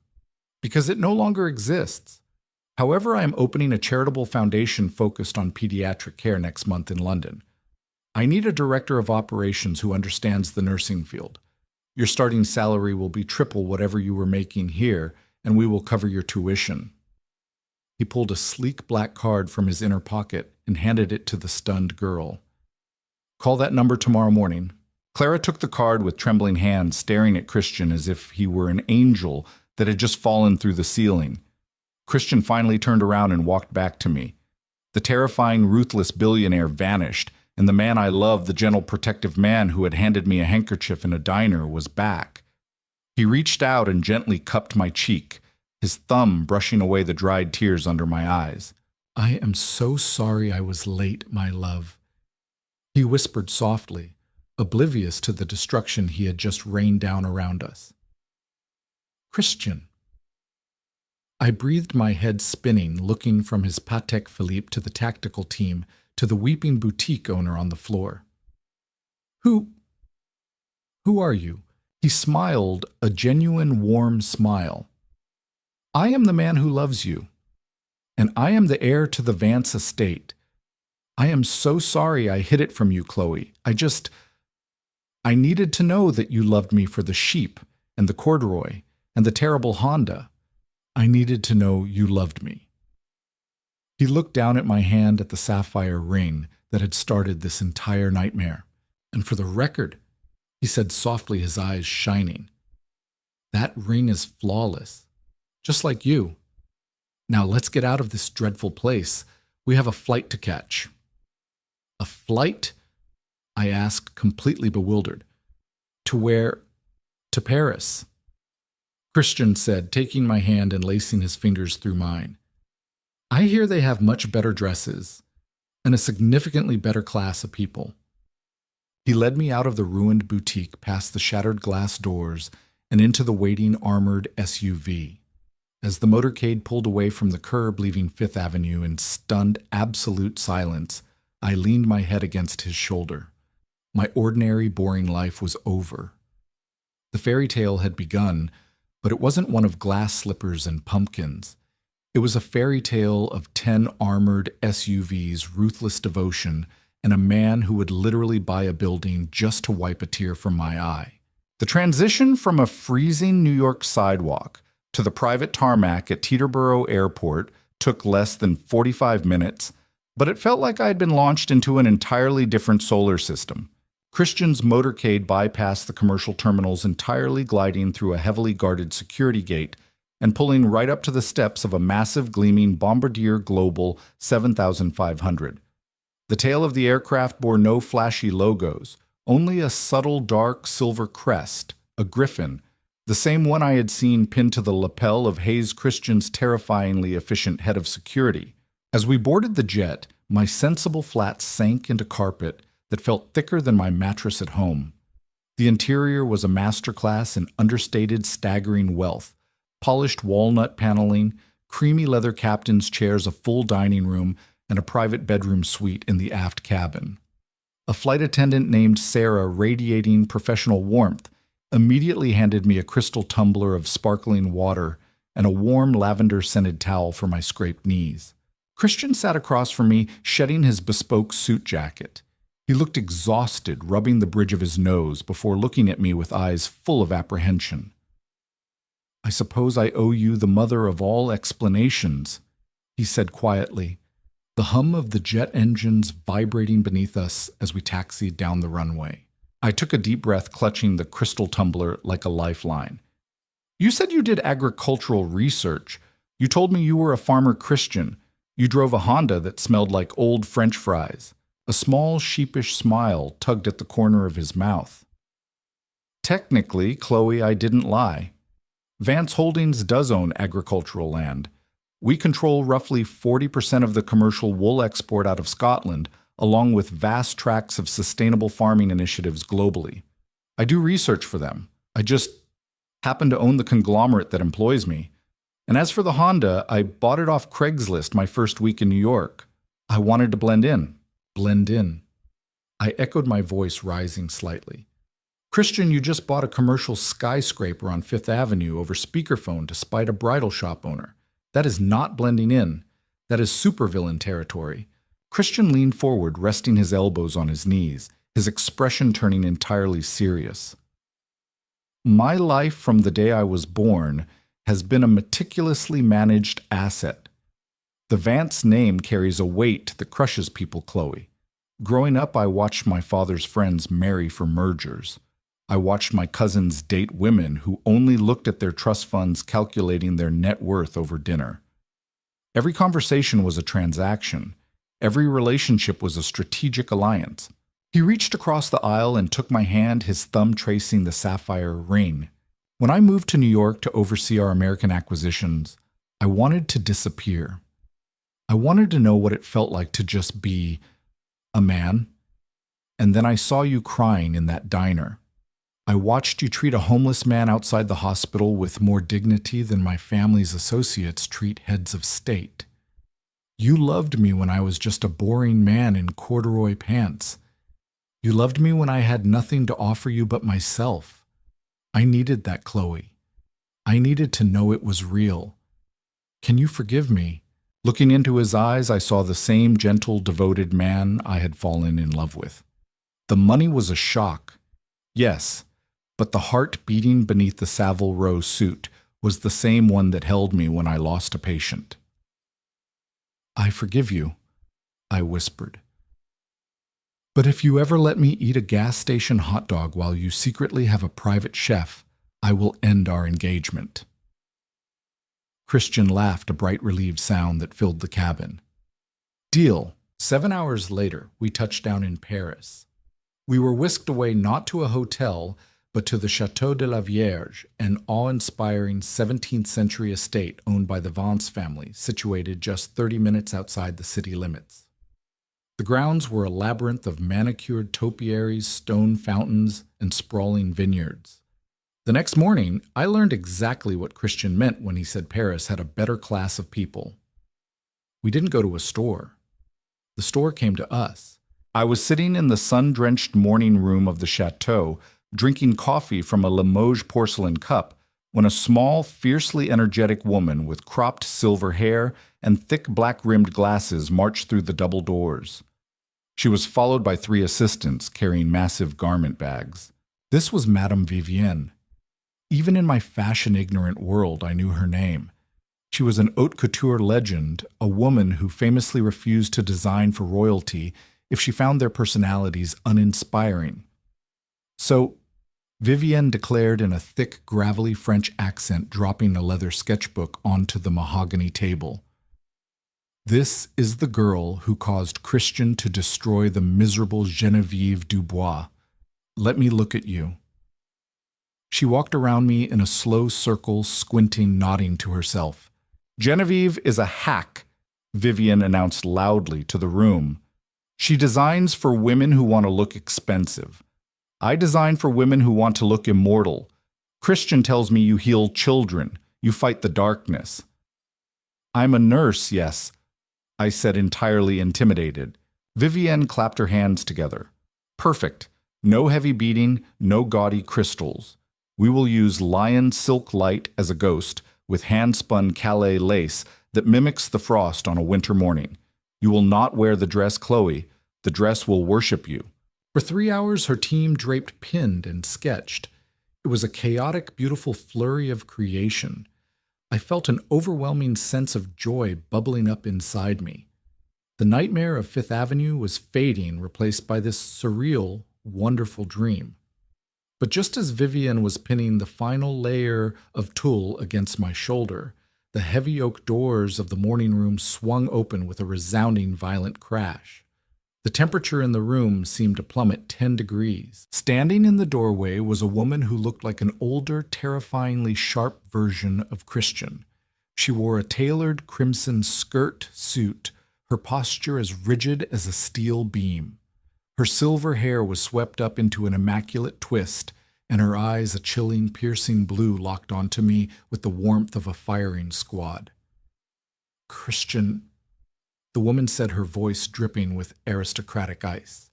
because it no longer exists. However, I am opening a charitable foundation focused on pediatric care next month in London. I need a director of operations who understands the nursing field. Your starting salary will be triple whatever you were making here, and we will cover your tuition. He pulled a sleek black card from his inner pocket and handed it to the stunned girl. Call that number tomorrow morning. Clara took the card with trembling hands, staring at Christian as if he were an angel that had just fallen through the ceiling. Christian finally turned around and walked back to me. The terrifying, ruthless billionaire vanished, and the man I loved, the gentle, protective man who had handed me a handkerchief in a diner, was back. He reached out and gently cupped my cheek, his thumb brushing away the dried tears under my eyes. I am so sorry I was late, my love, he whispered softly, oblivious to the destruction he had just rained down around us. Christian. I breathed, my head spinning, looking from his Patek Philippe to the tactical team to the weeping boutique owner on the floor. Who are you? He smiled, a genuine, warm smile. I am the man who loves you, and I am the heir to the Vance estate. I am so sorry I hid it from you, Chloe. I needed to know that you loved me for the sheep and the corduroy and the terrible Honda. I needed to know you loved me. He looked down at my hand at the sapphire ring that had started this entire nightmare. And for the record, he said softly, his eyes shining, that ring is flawless, just like you. Now let's get out of this dreadful place. We have a flight to catch. A flight? I asked, completely bewildered. To where? To Paris. Christian said, taking my hand and lacing his fingers through mine. I hear they have much better dresses and a significantly better class of people. He led me out of the ruined boutique, past the shattered glass doors, and into the waiting armored SUV. As the motorcade pulled away from the curb, leaving Fifth Avenue in stunned, absolute silence, I leaned my head against his shoulder. My ordinary, boring life was over. The fairy tale had begun, but it wasn't one of glass slippers and pumpkins. It was a fairy tale of 10 armored SUVs, ruthless devotion, and a man who would literally buy a building just to wipe a tear from my eye. The transition from a freezing New York sidewalk to the private tarmac at Teterboro Airport took less than 45 minutes, but it felt like I had been launched into an entirely different solar system. Christian's motorcade bypassed the commercial terminals entirely, gliding through a heavily guarded security gate and pulling right up to the steps of a massive gleaming Bombardier Global 7500. The tail of the aircraft bore no flashy logos, only a subtle dark silver crest, a griffin, the same one I had seen pinned to the lapel of Hayes Christian's terrifyingly efficient head of security. As we boarded the jet, my sensible flat sank into carpet that felt thicker than my mattress at home. The interior was a masterclass in understated, staggering wealth, polished walnut paneling, creamy leather captain's chairs, a full dining room, and a private bedroom suite in the aft cabin. A flight attendant named Sarah, radiating professional warmth, immediately handed me a crystal tumbler of sparkling water and a warm lavender-scented towel for my scraped knees. Christian sat across from me, shedding his bespoke suit jacket. He looked exhausted, rubbing the bridge of his nose before looking at me with eyes full of apprehension. "I suppose I owe you the mother of all explanations," he said quietly, the hum of the jet engines vibrating beneath us as we taxied down the runway. I took a deep breath, clutching the crystal tumbler like a lifeline. "You said you did agricultural research. You told me you were a farmer Christian. You drove a Honda that smelled like old French fries." A small, sheepish smile tugged at the corner of his mouth. "Technically, Chloe, I didn't lie. Vance Holdings does own agricultural land. We control roughly 40% of the commercial wool export out of Scotland, along with vast tracts of sustainable farming initiatives globally. I do research for them. I just happen to own the conglomerate that employs me. And as for the Honda, I bought it off Craigslist my first week in New York. I wanted to blend in. Blend in." I echoed, my voice rising slightly. "Christian, you just bought a commercial skyscraper on Fifth Avenue over speakerphone to spite a bridal shop owner. That is not blending in. That is supervillain territory." Christian leaned forward, resting his elbows on his knees, his expression turning entirely serious. "My life from the day I was born has been a meticulously managed asset. The Vance name carries a weight that crushes people, Chloe. Growing up, I watched my father's friends marry for mergers. I watched my cousins date women who only looked at their trust funds, calculating their net worth over dinner. Every conversation was a transaction. Every relationship was a strategic alliance." He reached across the aisle and took my hand, his thumb tracing the sapphire ring. "When I moved to New York to oversee our American acquisitions, I wanted to disappear. I wanted to know what it felt like to just be a man. And then I saw you crying in that diner. I watched you treat a homeless man outside the hospital with more dignity than my family's associates treat heads of state. You loved me when I was just a boring man in corduroy pants. You loved me when I had nothing to offer you but myself. I needed that, Chloe. I needed to know it was real. Can you forgive me?" Looking into his eyes, I saw the same gentle, devoted man I had fallen in love with. The money was a shock, yes, but the heart beating beneath the Savile Row suit was the same one that held me when I lost a patient. "I forgive you," I whispered. "But if you ever let me eat a gas station hot dog while you secretly have a private chef, I will end our engagement." Christian laughed, a bright, relieved sound that filled the cabin. Deal. 7 hours later, we touched down in Paris. We were whisked away not to a hotel, but to the Château de la Vierge, an awe-inspiring 17th century estate owned by the Vance family, situated just 30 minutes outside the city limits. The grounds were a labyrinth of manicured topiaries, stone fountains, and sprawling vineyards. The next morning, I learned exactly what Christian meant when he said Paris had a better class of people. We didn't go to a store. The store came to us. I was sitting in the sun-drenched morning room of the chateau, drinking coffee from a Limoges porcelain cup, when a small, fiercely energetic woman with cropped silver hair and thick black-rimmed glasses marched through the double doors. She was followed by 3 assistants carrying massive garment bags. This was Madame Vivienne. Even in my fashion-ignorant world, I knew her name. She was an haute couture legend, a woman who famously refused to design for royalty if she found their personalities uninspiring. So, Vivienne declared in a thick, gravelly French accent, dropping a leather sketchbook onto the mahogany table. "This is the girl who caused Christian to destroy the miserable Geneviève Dubois. Let me look at you." She walked around me in a slow circle, squinting, nodding to herself. "Geneviève is a hack," Vivienne announced loudly to the room. "She designs for women who want to look expensive. I design for women who want to look immortal. Christian tells me you heal children. You fight the darkness." "I'm a nurse, yes," I said, entirely intimidated. Vivienne clapped her hands together. "Perfect. No heavy beading, no gaudy crystals. We will use lion silk light as a ghost with hand-spun Calais lace that mimics the frost on a winter morning. You will not wear the dress, Chloe. The dress will worship you." For 3 hours, her team draped, pinned, and sketched. It was a chaotic, beautiful flurry of creation. I felt an overwhelming sense of joy bubbling up inside me. The nightmare of Fifth Avenue was fading, replaced by this surreal, wonderful dream. But just as Vivienne was pinning the final layer of tulle against my shoulder, the heavy oak doors of the morning room swung open with a resounding, violent crash. The temperature in the room seemed to plummet 10 degrees. Standing in the doorway was a woman who looked like an older, terrifyingly sharp version of Christian. She wore a tailored crimson skirt suit, her posture as rigid as a steel beam. Her silver hair was swept up into an immaculate twist, and her eyes, a chilling, piercing blue, locked onto me with the warmth of a firing squad. "Christian," the woman said, her voice dripping with aristocratic ice.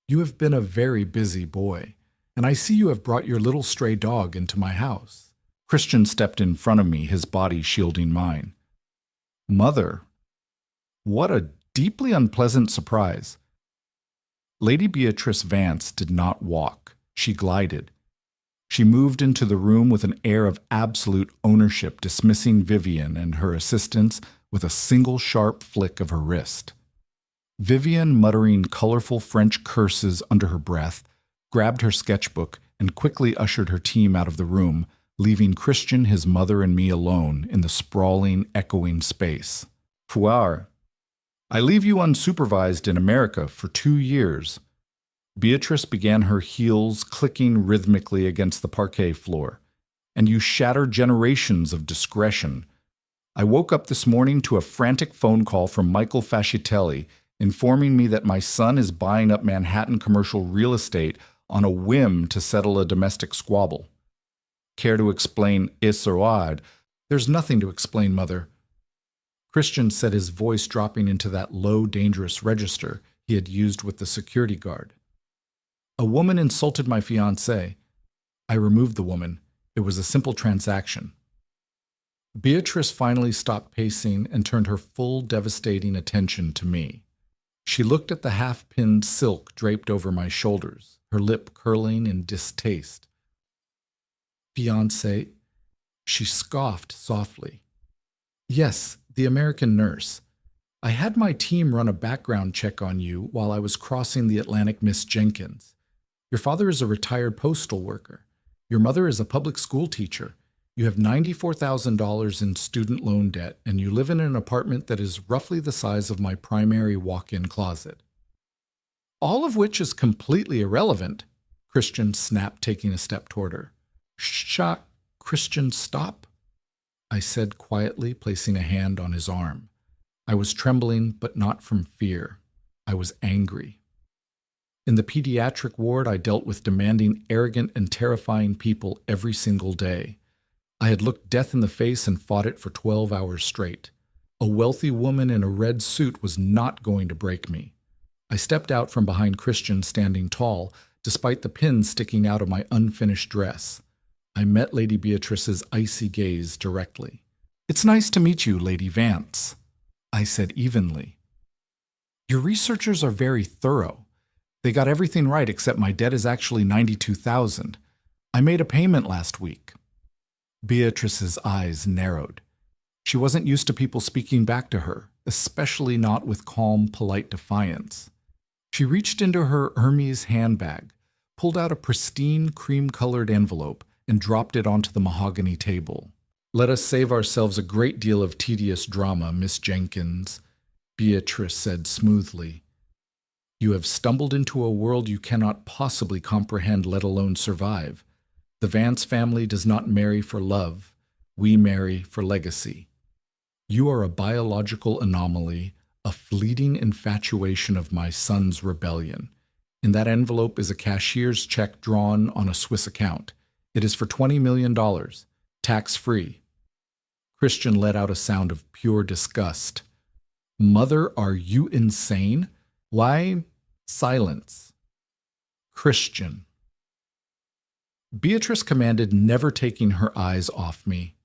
"You have been a very busy boy, and I see you have brought your little stray dog into my house." Christian stepped in front of me, his body shielding mine. "Mother, what a deeply unpleasant surprise." Lady Beatrice Vance did not walk. She glided. She moved into the room with an air of absolute ownership, dismissing Vivienne and her assistants with a single sharp flick of her wrist. Vivienne, muttering colorful French curses under her breath, grabbed her sketchbook and quickly ushered her team out of the room, leaving Christian, his mother, and me alone in the sprawling, echoing space. "Pouar, I leave you unsupervised in America for 2 years." Beatrice began, her heels clicking rhythmically against the parquet floor. "And you shatter generations of discretion. I woke up this morning to a frantic phone call from Michael Fascitelli informing me that my son is buying up Manhattan commercial real estate on a whim to settle a domestic squabble. Care to explain, Isserwad?" "There's nothing to explain, Mother." Christian said, his voice dropping into that low, dangerous register he had used with the security guard. "A woman insulted my fiancé. I removed the woman. It was a simple transaction." Beatrice finally stopped pacing and turned her full, devastating attention to me. She looked at the half-pinned silk draped over my shoulders, her lip curling in distaste. "Fiancé?" She scoffed softly. "Yes, the American nurse. I had my team run a background check on you while I was crossing the Atlantic, Miss Jenkins. Your father is a retired postal worker. Your mother is a public school teacher. You have $94,000 in student loan debt, and you live in an apartment that is roughly the size of my primary walk-in closet." "All of which is completely irrelevant," Christian snapped, taking a step toward her. Christian, stop," I said quietly, placing a hand on his arm. I was trembling, but not from fear. I was angry. In the pediatric ward, I dealt with demanding, arrogant, and terrifying people every single day. I had looked death in the face and fought it for 12 hours straight. A wealthy woman in a red suit was not going to break me. I stepped out from behind Christian, standing tall, despite the pins sticking out of my unfinished dress. I met Lady Beatrice's icy gaze directly. "It's nice to meet you, Lady Vance," I said evenly. Your researchers are very thorough. They got everything right except my debt is actually $92,000. I made a payment last week. Beatrice's eyes narrowed. She wasn't used to people speaking back to her, especially not with calm, polite defiance. She reached into her Hermes handbag, pulled out a pristine cream-colored envelope, and dropped it onto the mahogany table. "Let us save ourselves a great deal of tedious drama, Miss Jenkins," Beatrice said smoothly. "You have stumbled into a world you cannot possibly comprehend, let alone survive. The Vance family does not marry for love. We marry for legacy. You are a biological anomaly, a fleeting infatuation of my son's rebellion. In that envelope is a cashier's check drawn on a Swiss account. It is for $20 million, tax-free." Christian let out a sound of pure disgust. "Mother, are you insane? Why?" Silence. "Christian." Beatrice commanded, never taking her eyes off me.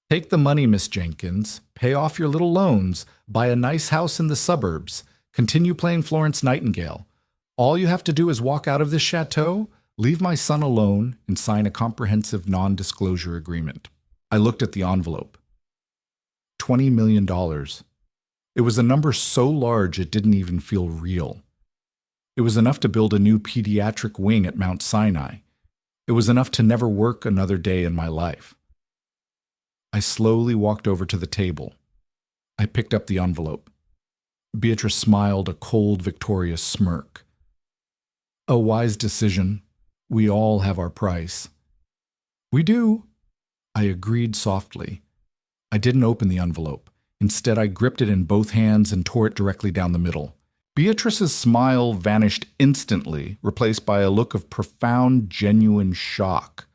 "Take the money, Miss Jenkins. Pay off your little loans. Buy a nice house in the suburbs. Continue playing Florence Nightingale. All you have to do is walk out of this chateau, leave my son alone, and sign a comprehensive non-disclosure agreement." I looked at the envelope. $20 million. It was a number so large it didn't even feel real. It was enough to build a new pediatric wing at Mount Sinai. It was enough to never work another day in my life. I slowly walked over to the table. I picked up the envelope. Beatrice smiled a cold, victorious smirk. "A wise decision. We all have our price." "We do," I agreed softly. I didn't open the envelope. Instead, I gripped it in both hands and tore it directly down the middle. Beatrice's smile vanished instantly, replaced by a look of profound, genuine shock.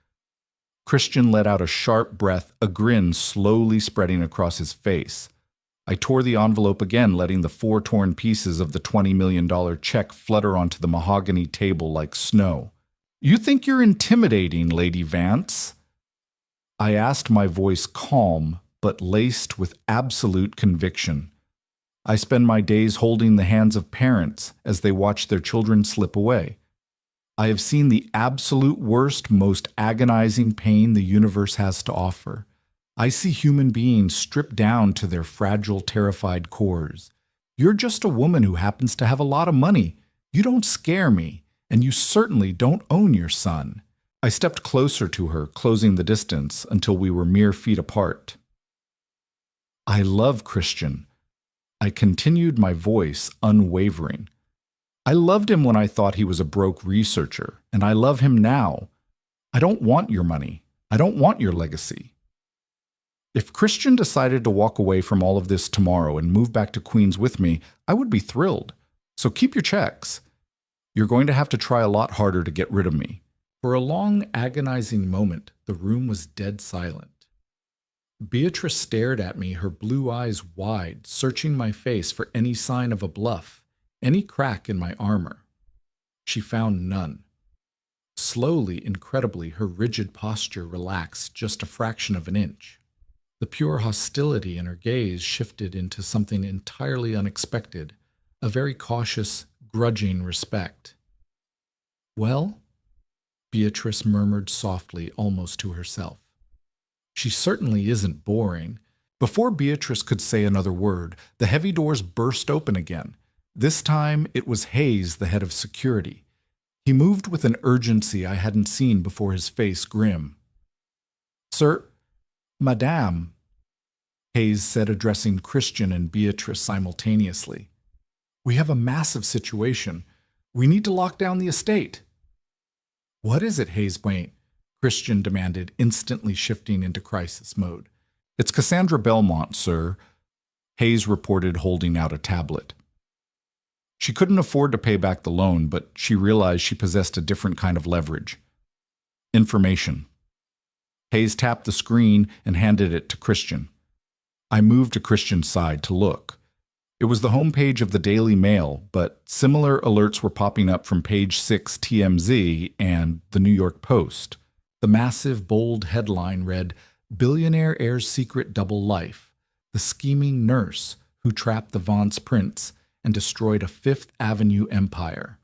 Christian let out a sharp breath, a grin slowly spreading across his face. I tore the envelope again, letting the 4 torn pieces of the $20 million check flutter onto the mahogany table like snow. "You think you're intimidating, Lady Vance?" I asked, my voice calm, but laced with absolute conviction. I spend my days holding the hands of parents as they watch their children slip away. I have seen the absolute worst, most agonizing pain the universe has to offer. I see human beings stripped down to their fragile, terrified cores. You're just a woman who happens to have a lot of money. You don't scare me, and you certainly don't own your son. I stepped closer to her, closing the distance until we were mere feet apart. "I love Christian." I continued, my voice unwavering. "I loved him when I thought he was a broke researcher, and I love him now. I don't want your money. I don't want your legacy. If Christian decided to walk away from all of this tomorrow and move back to Queens with me, I would be thrilled. So keep your checks. You're going to have to try a lot harder to get rid of me." For a long, agonizing moment, the room was dead silent. Beatrice stared at me, her blue eyes wide, searching my face for any sign of a bluff, any crack in my armor. She found none. Slowly, incredibly, her rigid posture relaxed just a fraction of an inch. The pure hostility in her gaze shifted into something entirely unexpected, a very cautious, grudging respect. "Well?" Beatrice murmured softly, almost to herself. "She certainly isn't boring." Before Beatrice could say another word, the heavy doors burst open again. This time it was Hayes, the head of security. He moved with an urgency I hadn't seen before, his face grim. "Sir, Madame," Hayes said, addressing Christian and Beatrice simultaneously. "We have a massive situation. We need to lock down the estate." "What is it, Hayes Waite?" Christian demanded, instantly shifting into crisis mode. "It's Cassandra Belmont, sir," Hayes reported, holding out a tablet. She couldn't afford to pay back the loan, but she realized she possessed a different kind of leverage. "Information." Hayes tapped the screen and handed it to Christian. I moved to Christian's side to look. It was the homepage of the Daily Mail, but similar alerts were popping up from page 6 TMZ and the New York Post. The massive, bold headline read, "Billionaire heir's secret double life. The scheming nurse who trapped the Vance prince and destroyed a Fifth Avenue empire.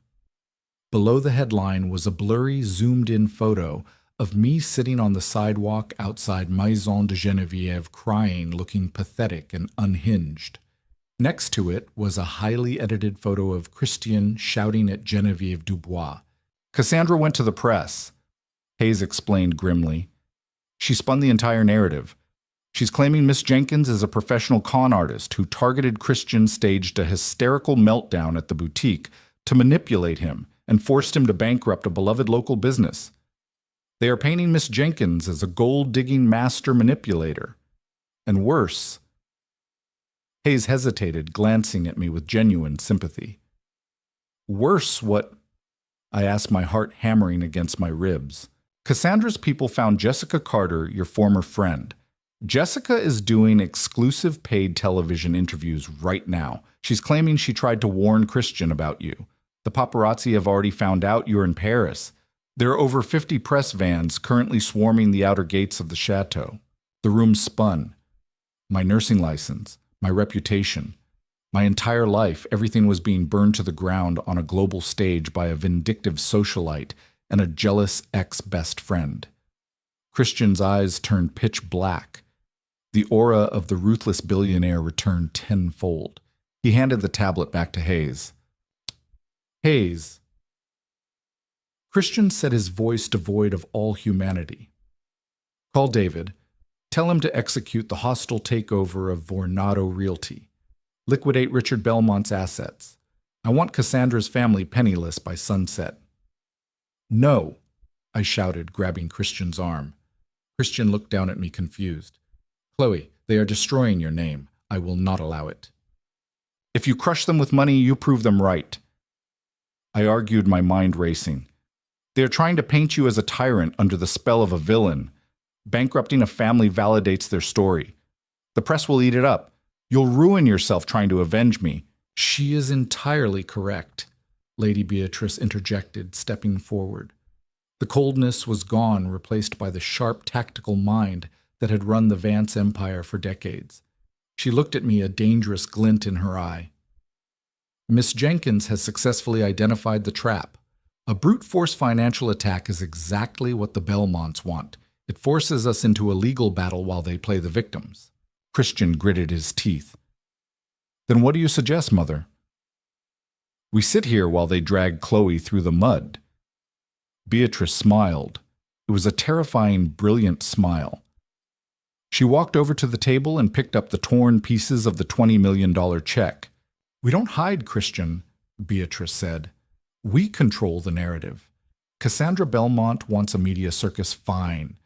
Below the headline was a blurry, zoomed-in photo of me sitting on the sidewalk outside Maison de Geneviève crying, looking pathetic and unhinged. Next to it was a highly edited photo of Christian shouting at Geneviève Dubois. Cassandra went to the press, Hayes explained grimly. She spun the entire narrative. She's claiming Miss Jenkins is a professional con artist who targeted Christian, staged a hysterical meltdown at the boutique to manipulate him and forced him to bankrupt a beloved local business. They are painting Miss Jenkins as a gold-digging master manipulator. And worse. Hayes hesitated, glancing at me with genuine sympathy. Worse what? I asked, my heart hammering against my ribs. Cassandra's people found Jessica Carter, your former friend. Jessica is doing exclusive paid television interviews right now. She's claiming she tried to warn Christian about you. The paparazzi have already found out you're in Paris. There are over 50 press vans currently swarming the outer gates of the chateau. The room spun. My nursing license, my reputation, my entire life, everything was being burned to the ground on a global stage by a vindictive socialite and a jealous ex-best friend. Christian's eyes turned pitch black. The aura of the ruthless billionaire returned tenfold. He handed the tablet back to Hayes. Hayes. Christian said, his voice devoid of all humanity. Call David. Tell him to execute the hostile takeover of Vornado Realty. Liquidate Richard Belmont's assets. I want Cassandra's family penniless by sunset. No, I shouted, grabbing Christian's arm. Christian looked down at me confused. Chloe, they are destroying your name. I will not allow it. If you crush them with money, you prove them right. I argued, my mind racing. They are trying to paint you as a tyrant under the spell of a villain. Bankrupting a family validates their story. The press will eat it up. You'll ruin yourself trying to avenge me. She is entirely correct, Lady Beatrice interjected, stepping forward. The coldness was gone, replaced by the sharp, tactical mind that had run the Vance empire for decades. She looked at me, a dangerous glint in her eye. Miss Jenkins has successfully identified the trap. A brute force financial attack is exactly what the Belmonts want. It forces us into a legal battle while they play the victims. Christian gritted his teeth. Then what do you suggest, Mother? We sit here while they drag Chloe through the mud. Beatrice smiled. It was a terrifying, brilliant smile. She walked over to the table and picked up the torn pieces of the $20 million check. We don't hide, Christian, Beatrice said. We control the narrative. Cassandra Belmont wants a media circus, fine.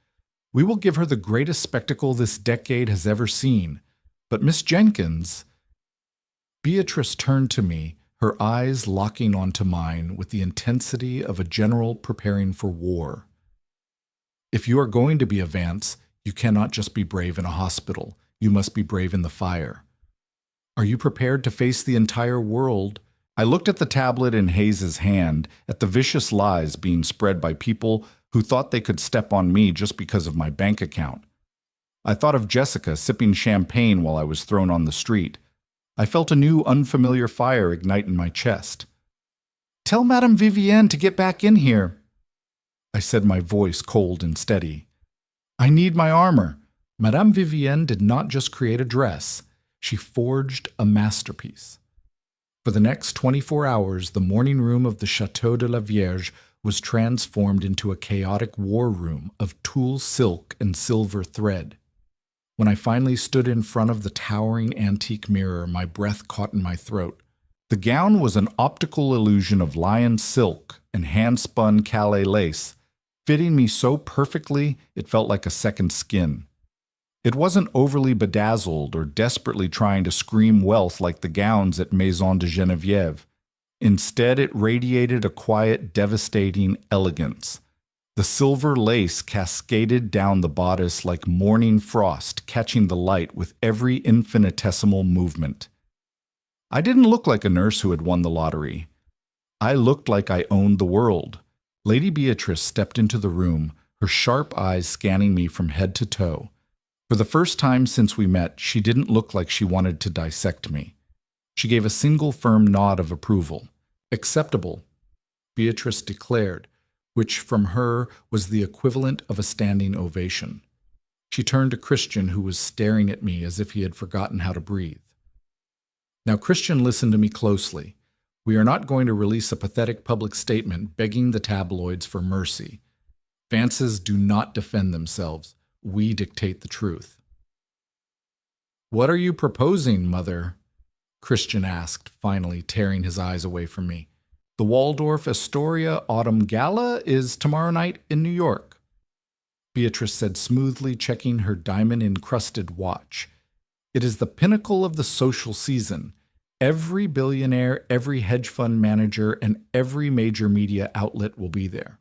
We will give her the greatest spectacle this decade has ever seen. But Miss Jenkins... Beatrice turned to me, her eyes locking onto mine with the intensity of a general preparing for war. If you are going to be a Vance, you cannot just be brave in a hospital. You must be brave in the fire. Are you prepared to face the entire world? I looked at the tablet in Hayes's hand, at the vicious lies being spread by people who thought they could step on me just because of my bank account. I thought of Jessica sipping champagne while I was thrown on the street. I felt a new, unfamiliar fire ignite in my chest. Tell Madame Vivienne to get back in here, I said, my voice cold and steady. I need my armor. Madame Vivienne did not just create a dress. She forged a masterpiece. For the next 24 hours, the morning room of the Château de la Vierge was transformed into a chaotic war room of tulle silk and silver thread. When I finally stood in front of the towering antique mirror, my breath caught in my throat. The gown was an optical illusion of lion silk and hand-spun Calais lace, fitting me so perfectly it felt like a second skin. It wasn't overly bedazzled or desperately trying to scream wealth like the gowns at Maison de Geneviève. Instead, it radiated a quiet, devastating elegance. The silver lace cascaded down the bodice like morning frost, catching the light with every infinitesimal movement. I didn't look like a nurse who had won the lottery. I looked like I owned the world. Lady Beatrice stepped into the room, her sharp eyes scanning me from head to toe. For the first time since we met, she didn't look like she wanted to dissect me. She gave a single firm nod of approval. Acceptable, Beatrice declared, which from her was the equivalent of a standing ovation. She turned to Christian, who was staring at me as if he had forgotten how to breathe. Now, Christian, listen to me closely. We are not going to release a pathetic public statement begging the tabloids for mercy. Fiancés do not defend themselves. We dictate the truth. What are you proposing, Mother? Christian asked, finally tearing his eyes away from me. The Waldorf Astoria Autumn Gala is tomorrow night in New York, Beatrice said smoothly, checking her diamond-encrusted watch. It is the pinnacle of the social season. Every billionaire, every hedge fund manager, and every major media outlet will be there.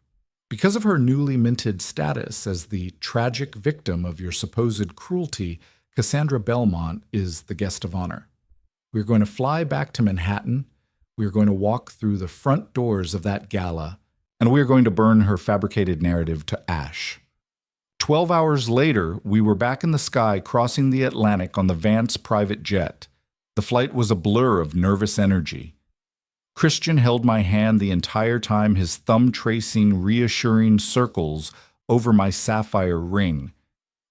Because of her newly minted status as the tragic victim of your supposed cruelty, Cassandra Belmont is the guest of honor. We're going to fly back to Manhattan. We're going to walk through the front doors of that gala, and we're going to burn her fabricated narrative to ash. 12 hours later, we were back in the sky crossing the Atlantic on the Vance private jet. The flight was a blur of nervous energy. Christian held my hand the entire time, his thumb tracing reassuring circles over my sapphire ring.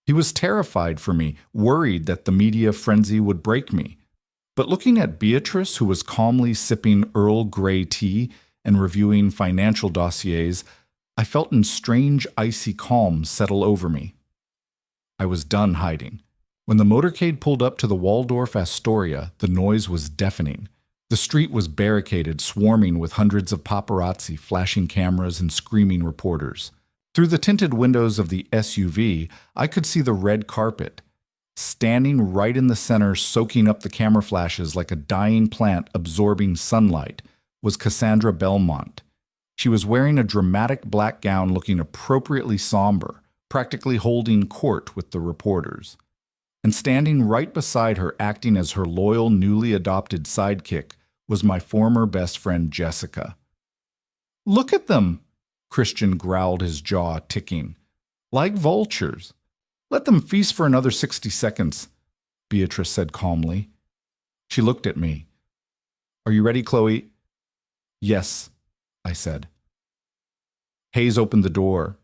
He was terrified for me, worried that the media frenzy would break me. But looking at Beatrice, who was calmly sipping Earl Grey tea and reviewing financial dossiers, I felt a strange icy calm settle over me. I was done hiding. When the motorcade pulled up to the Waldorf Astoria, the noise was deafening. The street was barricaded, swarming with hundreds of paparazzi, flashing cameras and screaming reporters. Through the tinted windows of the SUV, I could see the red carpet. Standing right in the center, soaking up the camera flashes like a dying plant absorbing sunlight, was Cassandra Belmont. She was wearing a dramatic black gown looking appropriately somber, practically holding court with the reporters. And standing right beside her, acting as her loyal, newly adopted sidekick, was my former best friend Jessica. "Look at them!" Christian growled, his jaw ticking. "Like vultures. Let them feast for another 60 seconds, Beatrice said calmly. She looked at me. "Are you ready, Chloe?" "Yes," I said. Hayes opened the door.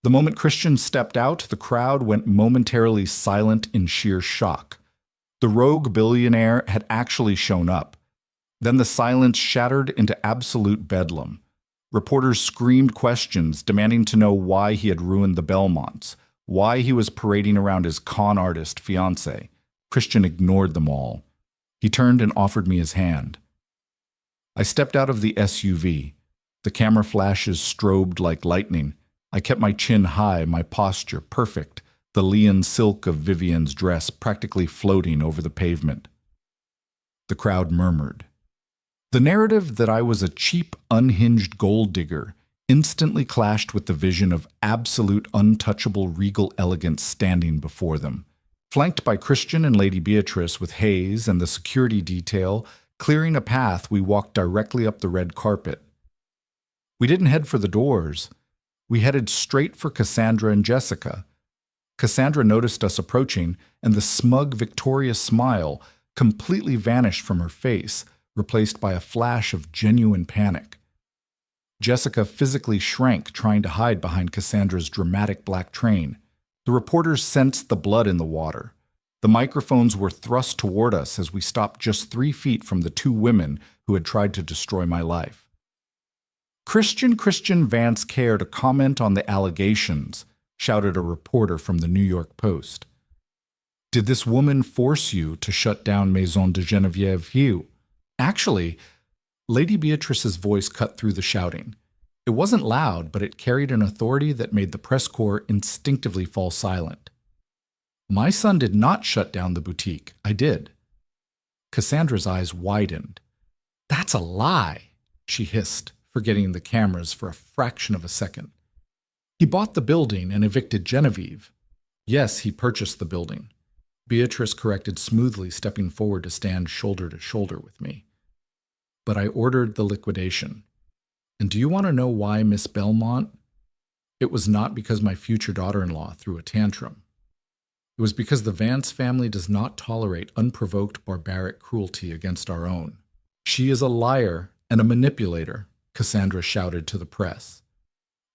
The moment Christian stepped out, the crowd went momentarily silent in sheer shock. The rogue billionaire had actually shown up. Then the silence shattered into absolute bedlam. Reporters screamed questions, demanding to know why he had ruined the Belmonts, why he was parading around his con artist fiancé. Christian ignored them all. He turned and offered me his hand. I stepped out of the SUV. The camera flashes strobed like lightning. I kept my chin high, my posture perfect, the Leon silk of Vivian's dress practically floating over the pavement. The crowd murmured. The narrative that I was a cheap, unhinged gold digger instantly clashed with the vision of absolute, untouchable, regal elegance standing before them. Flanked by Christian and Lady Beatrice with Hayes and the security detail clearing a path, we walked directly up the red carpet. We didn't head for the doors. We headed straight for Cassandra and Jessica. Cassandra noticed us approaching, and the smug, victorious smile completely vanished from her face, replaced by a flash of genuine panic. Jessica physically shrank, trying to hide behind Cassandra's dramatic black train. The reporters sensed the blood in the water. The microphones were thrust toward us as we stopped just 3 feet from the 2 women who had tried to destroy my life. Christian Vance care to comment on the allegations," shouted a reporter from the New York Post. "Did this woman force you to shut down Maison de Geneviève Hugh?" Actually, Lady Beatrice's voice cut through the shouting. It wasn't loud, but it carried an authority that made the press corps instinctively fall silent. "My son did not shut down the boutique. I did." Cassandra's eyes widened. "That's a lie," she hissed, forgetting the cameras for a fraction of a second. "He bought the building and evicted Genevieve." "Yes, he purchased the building," Beatrice corrected smoothly, stepping forward to stand shoulder to shoulder with me. "But I ordered the liquidation. And do you want to know why, Miss Belmont? It was not because my future daughter-in-law threw a tantrum. It was because the Vance family does not tolerate unprovoked barbaric cruelty against our own. She is a liar and a manipulator, Cassandra shouted to the press,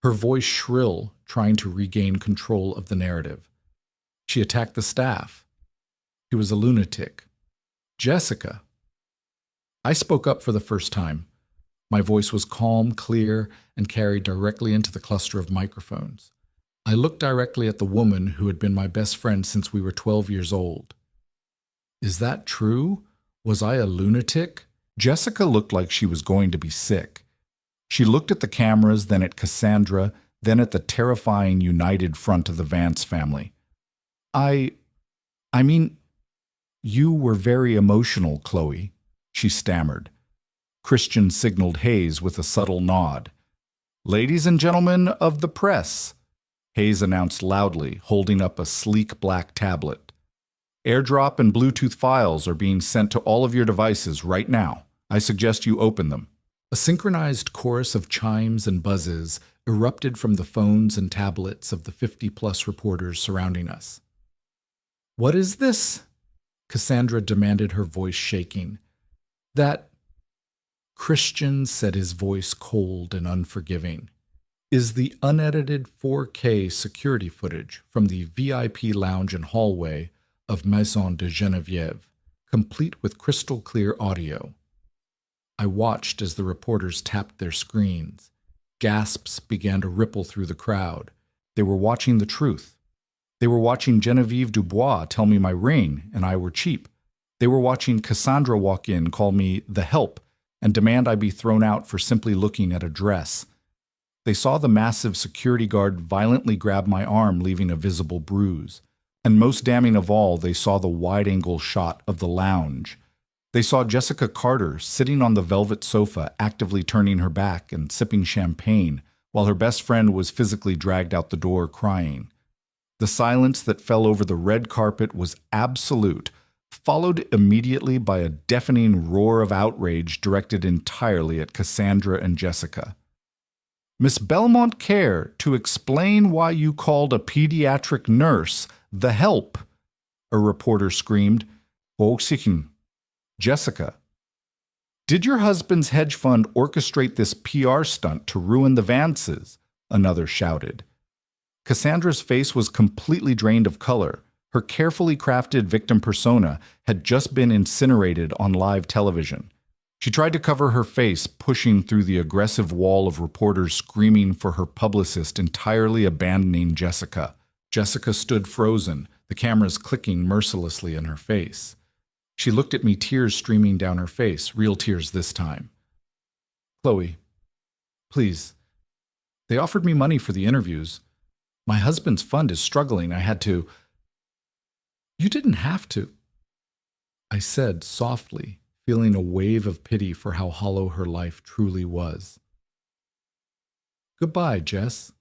her voice shrill, trying to regain control of the narrative. She attacked the staff. He was a lunatic. Jessica. I spoke up for the first time. My voice was calm, clear, and carried directly into the cluster of microphones. I looked directly at the woman who had been my best friend since we were 12 years old. Is that true? Was I a lunatic? Jessica looked like she was going to be sick. She looked at the cameras, then at Cassandra, then at the terrifying united front of the Vance family. I mean, you were very emotional, Chloe, she stammered. Christian signaled Hayes with a subtle nod. Ladies and gentlemen of the press, Hayes announced loudly, holding up a sleek black tablet. AirDrop and Bluetooth files are being sent to all of your devices right now. I suggest you open them. A synchronized chorus of chimes and buzzes erupted from the phones and tablets of the 50-plus reporters surrounding us. What is this? Cassandra demanded, her voice shaking. That, Christian said, his voice cold and unforgiving, is the unedited 4K security footage from the VIP lounge and hallway of Maison de Geneviève, complete with crystal clear audio. I watched as the reporters tapped their screens. Gasps began to ripple through the crowd. They were watching the truth. They were watching Geneviève Dubois tell me my ring and I were cheap. They were watching Cassandra walk in, call me the help, and demand I be thrown out for simply looking at a dress. They saw the massive security guard violently grab my arm, leaving a visible bruise. And most damning of all, they saw the wide-angle shot of the lounge. They saw Jessica Carter sitting on the velvet sofa, actively turning her back and sipping champagne, while her best friend was physically dragged out the door crying. The silence that fell over the red carpet was absolute, followed immediately by a deafening roar of outrage directed entirely at Cassandra and Jessica. Miss Belmont care to explain why you called a pediatric nurse the help, a reporter screamed. Jessica, did your husband's hedge fund orchestrate this PR stunt to ruin the Vances? Another shouted. Cassandra's face was completely drained of color. Her carefully crafted victim persona had just been incinerated on live television. She tried to cover her face, pushing through the aggressive wall of reporters screaming for her publicist, entirely abandoning Jessica. Jessica stood frozen, the cameras clicking mercilessly in her face. She looked at me, tears streaming down her face, real tears this time. Chloe, please. They offered me money for the interviews. My husband's fund is struggling. I had to. You didn't have to, I said softly, feeling a wave of pity for how hollow her life truly was. Goodbye, Jess.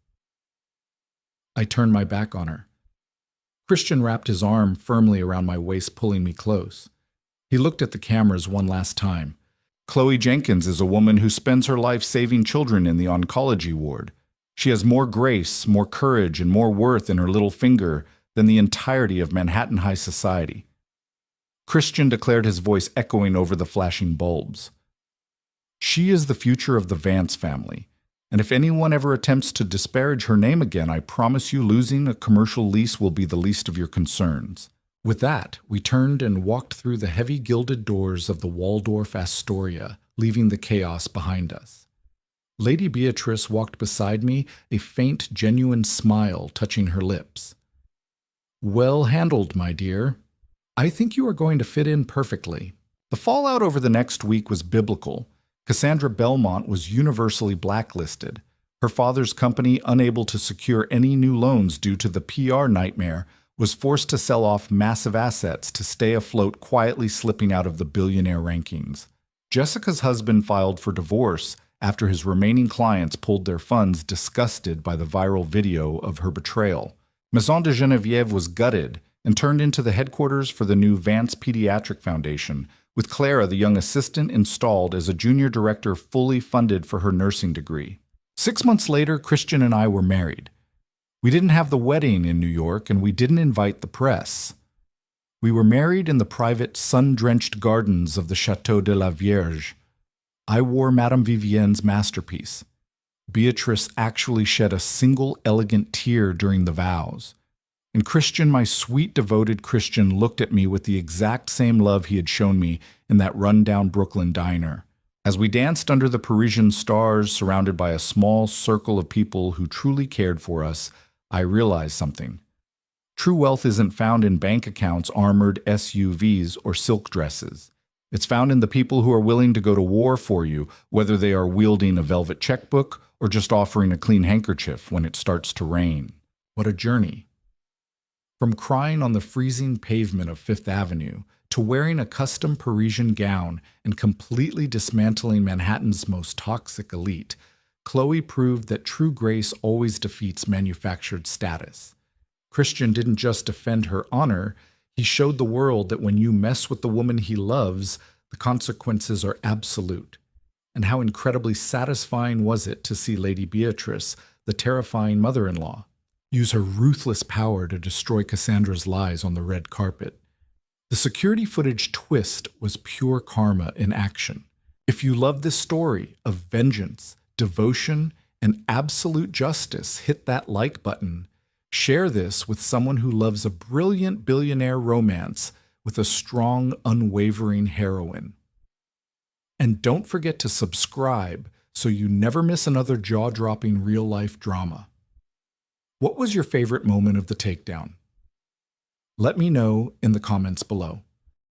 I turned my back on her. Christian wrapped his arm firmly around my waist, pulling me close. He looked at the cameras one last time. Chloe Jenkins is a woman who spends her life saving children in the oncology ward. She has more grace, more courage, and more worth in her little finger than the entirety of Manhattan High society. Christian declared, his voice echoing over the flashing bulbs. She is the future of the Vance family, and if anyone ever attempts to disparage her name again, I promise you losing a commercial lease will be the least of your concerns. With that, we turned and walked through the heavy gilded doors of the Waldorf Astoria, leaving the chaos behind us. Lady Beatrice walked beside me, a faint, genuine smile touching her lips. Well handled, my dear. I think you are going to fit in perfectly. The fallout over the next week was biblical. Cassandra Belmont was universally blacklisted. Her father's company, unable to secure any new loans due to the PR nightmare, was forced to sell off massive assets to stay afloat, quietly slipping out of the billionaire rankings. Jessica's husband filed for divorce after his remaining clients pulled their funds, disgusted by the viral video of her betrayal. Maison de Geneviève was gutted and turned into the headquarters for the new Vance Pediatric Foundation, with Clara, the young assistant, installed as a junior director, fully funded for her nursing degree. 6 months later, Christian and I were married. We didn't have the wedding in New York, and we didn't invite the press. We were married in the private, sun-drenched gardens of the Château de la Vierge. I wore Madame Vivienne's masterpiece. Beatrice actually shed a single elegant tear during the vows. And Christian, my sweet, devoted Christian, looked at me with the exact same love he had shown me in that run-down Brooklyn diner. As we danced under the Parisian stars, surrounded by a small circle of people who truly cared for us, I realized something. True wealth isn't found in bank accounts, armored SUVs, or silk dresses. It's found in the people who are willing to go to war for you, whether they are wielding a velvet checkbook or just offering a clean handkerchief when it starts to rain. What a journey. From crying on the freezing pavement of Fifth Avenue to wearing a custom Parisian gown and completely dismantling Manhattan's most toxic elite, Chloe proved that true grace always defeats manufactured status. Christian didn't just defend her honor, he showed the world that when you mess with the woman he loves, the consequences are absolute. And how incredibly satisfying was it to see Lady Beatrice, the terrifying mother-in-law, use her ruthless power to destroy Cassandra's lies on the red carpet. The security footage twist was pure karma in action. If you love this story of vengeance, devotion, and absolute justice, hit that like button. Share this with someone who loves a brilliant billionaire romance with a strong, unwavering heroine. And don't forget to subscribe so you never miss another jaw-dropping real-life drama. What was your favorite moment of the takedown? Let me know in the comments below.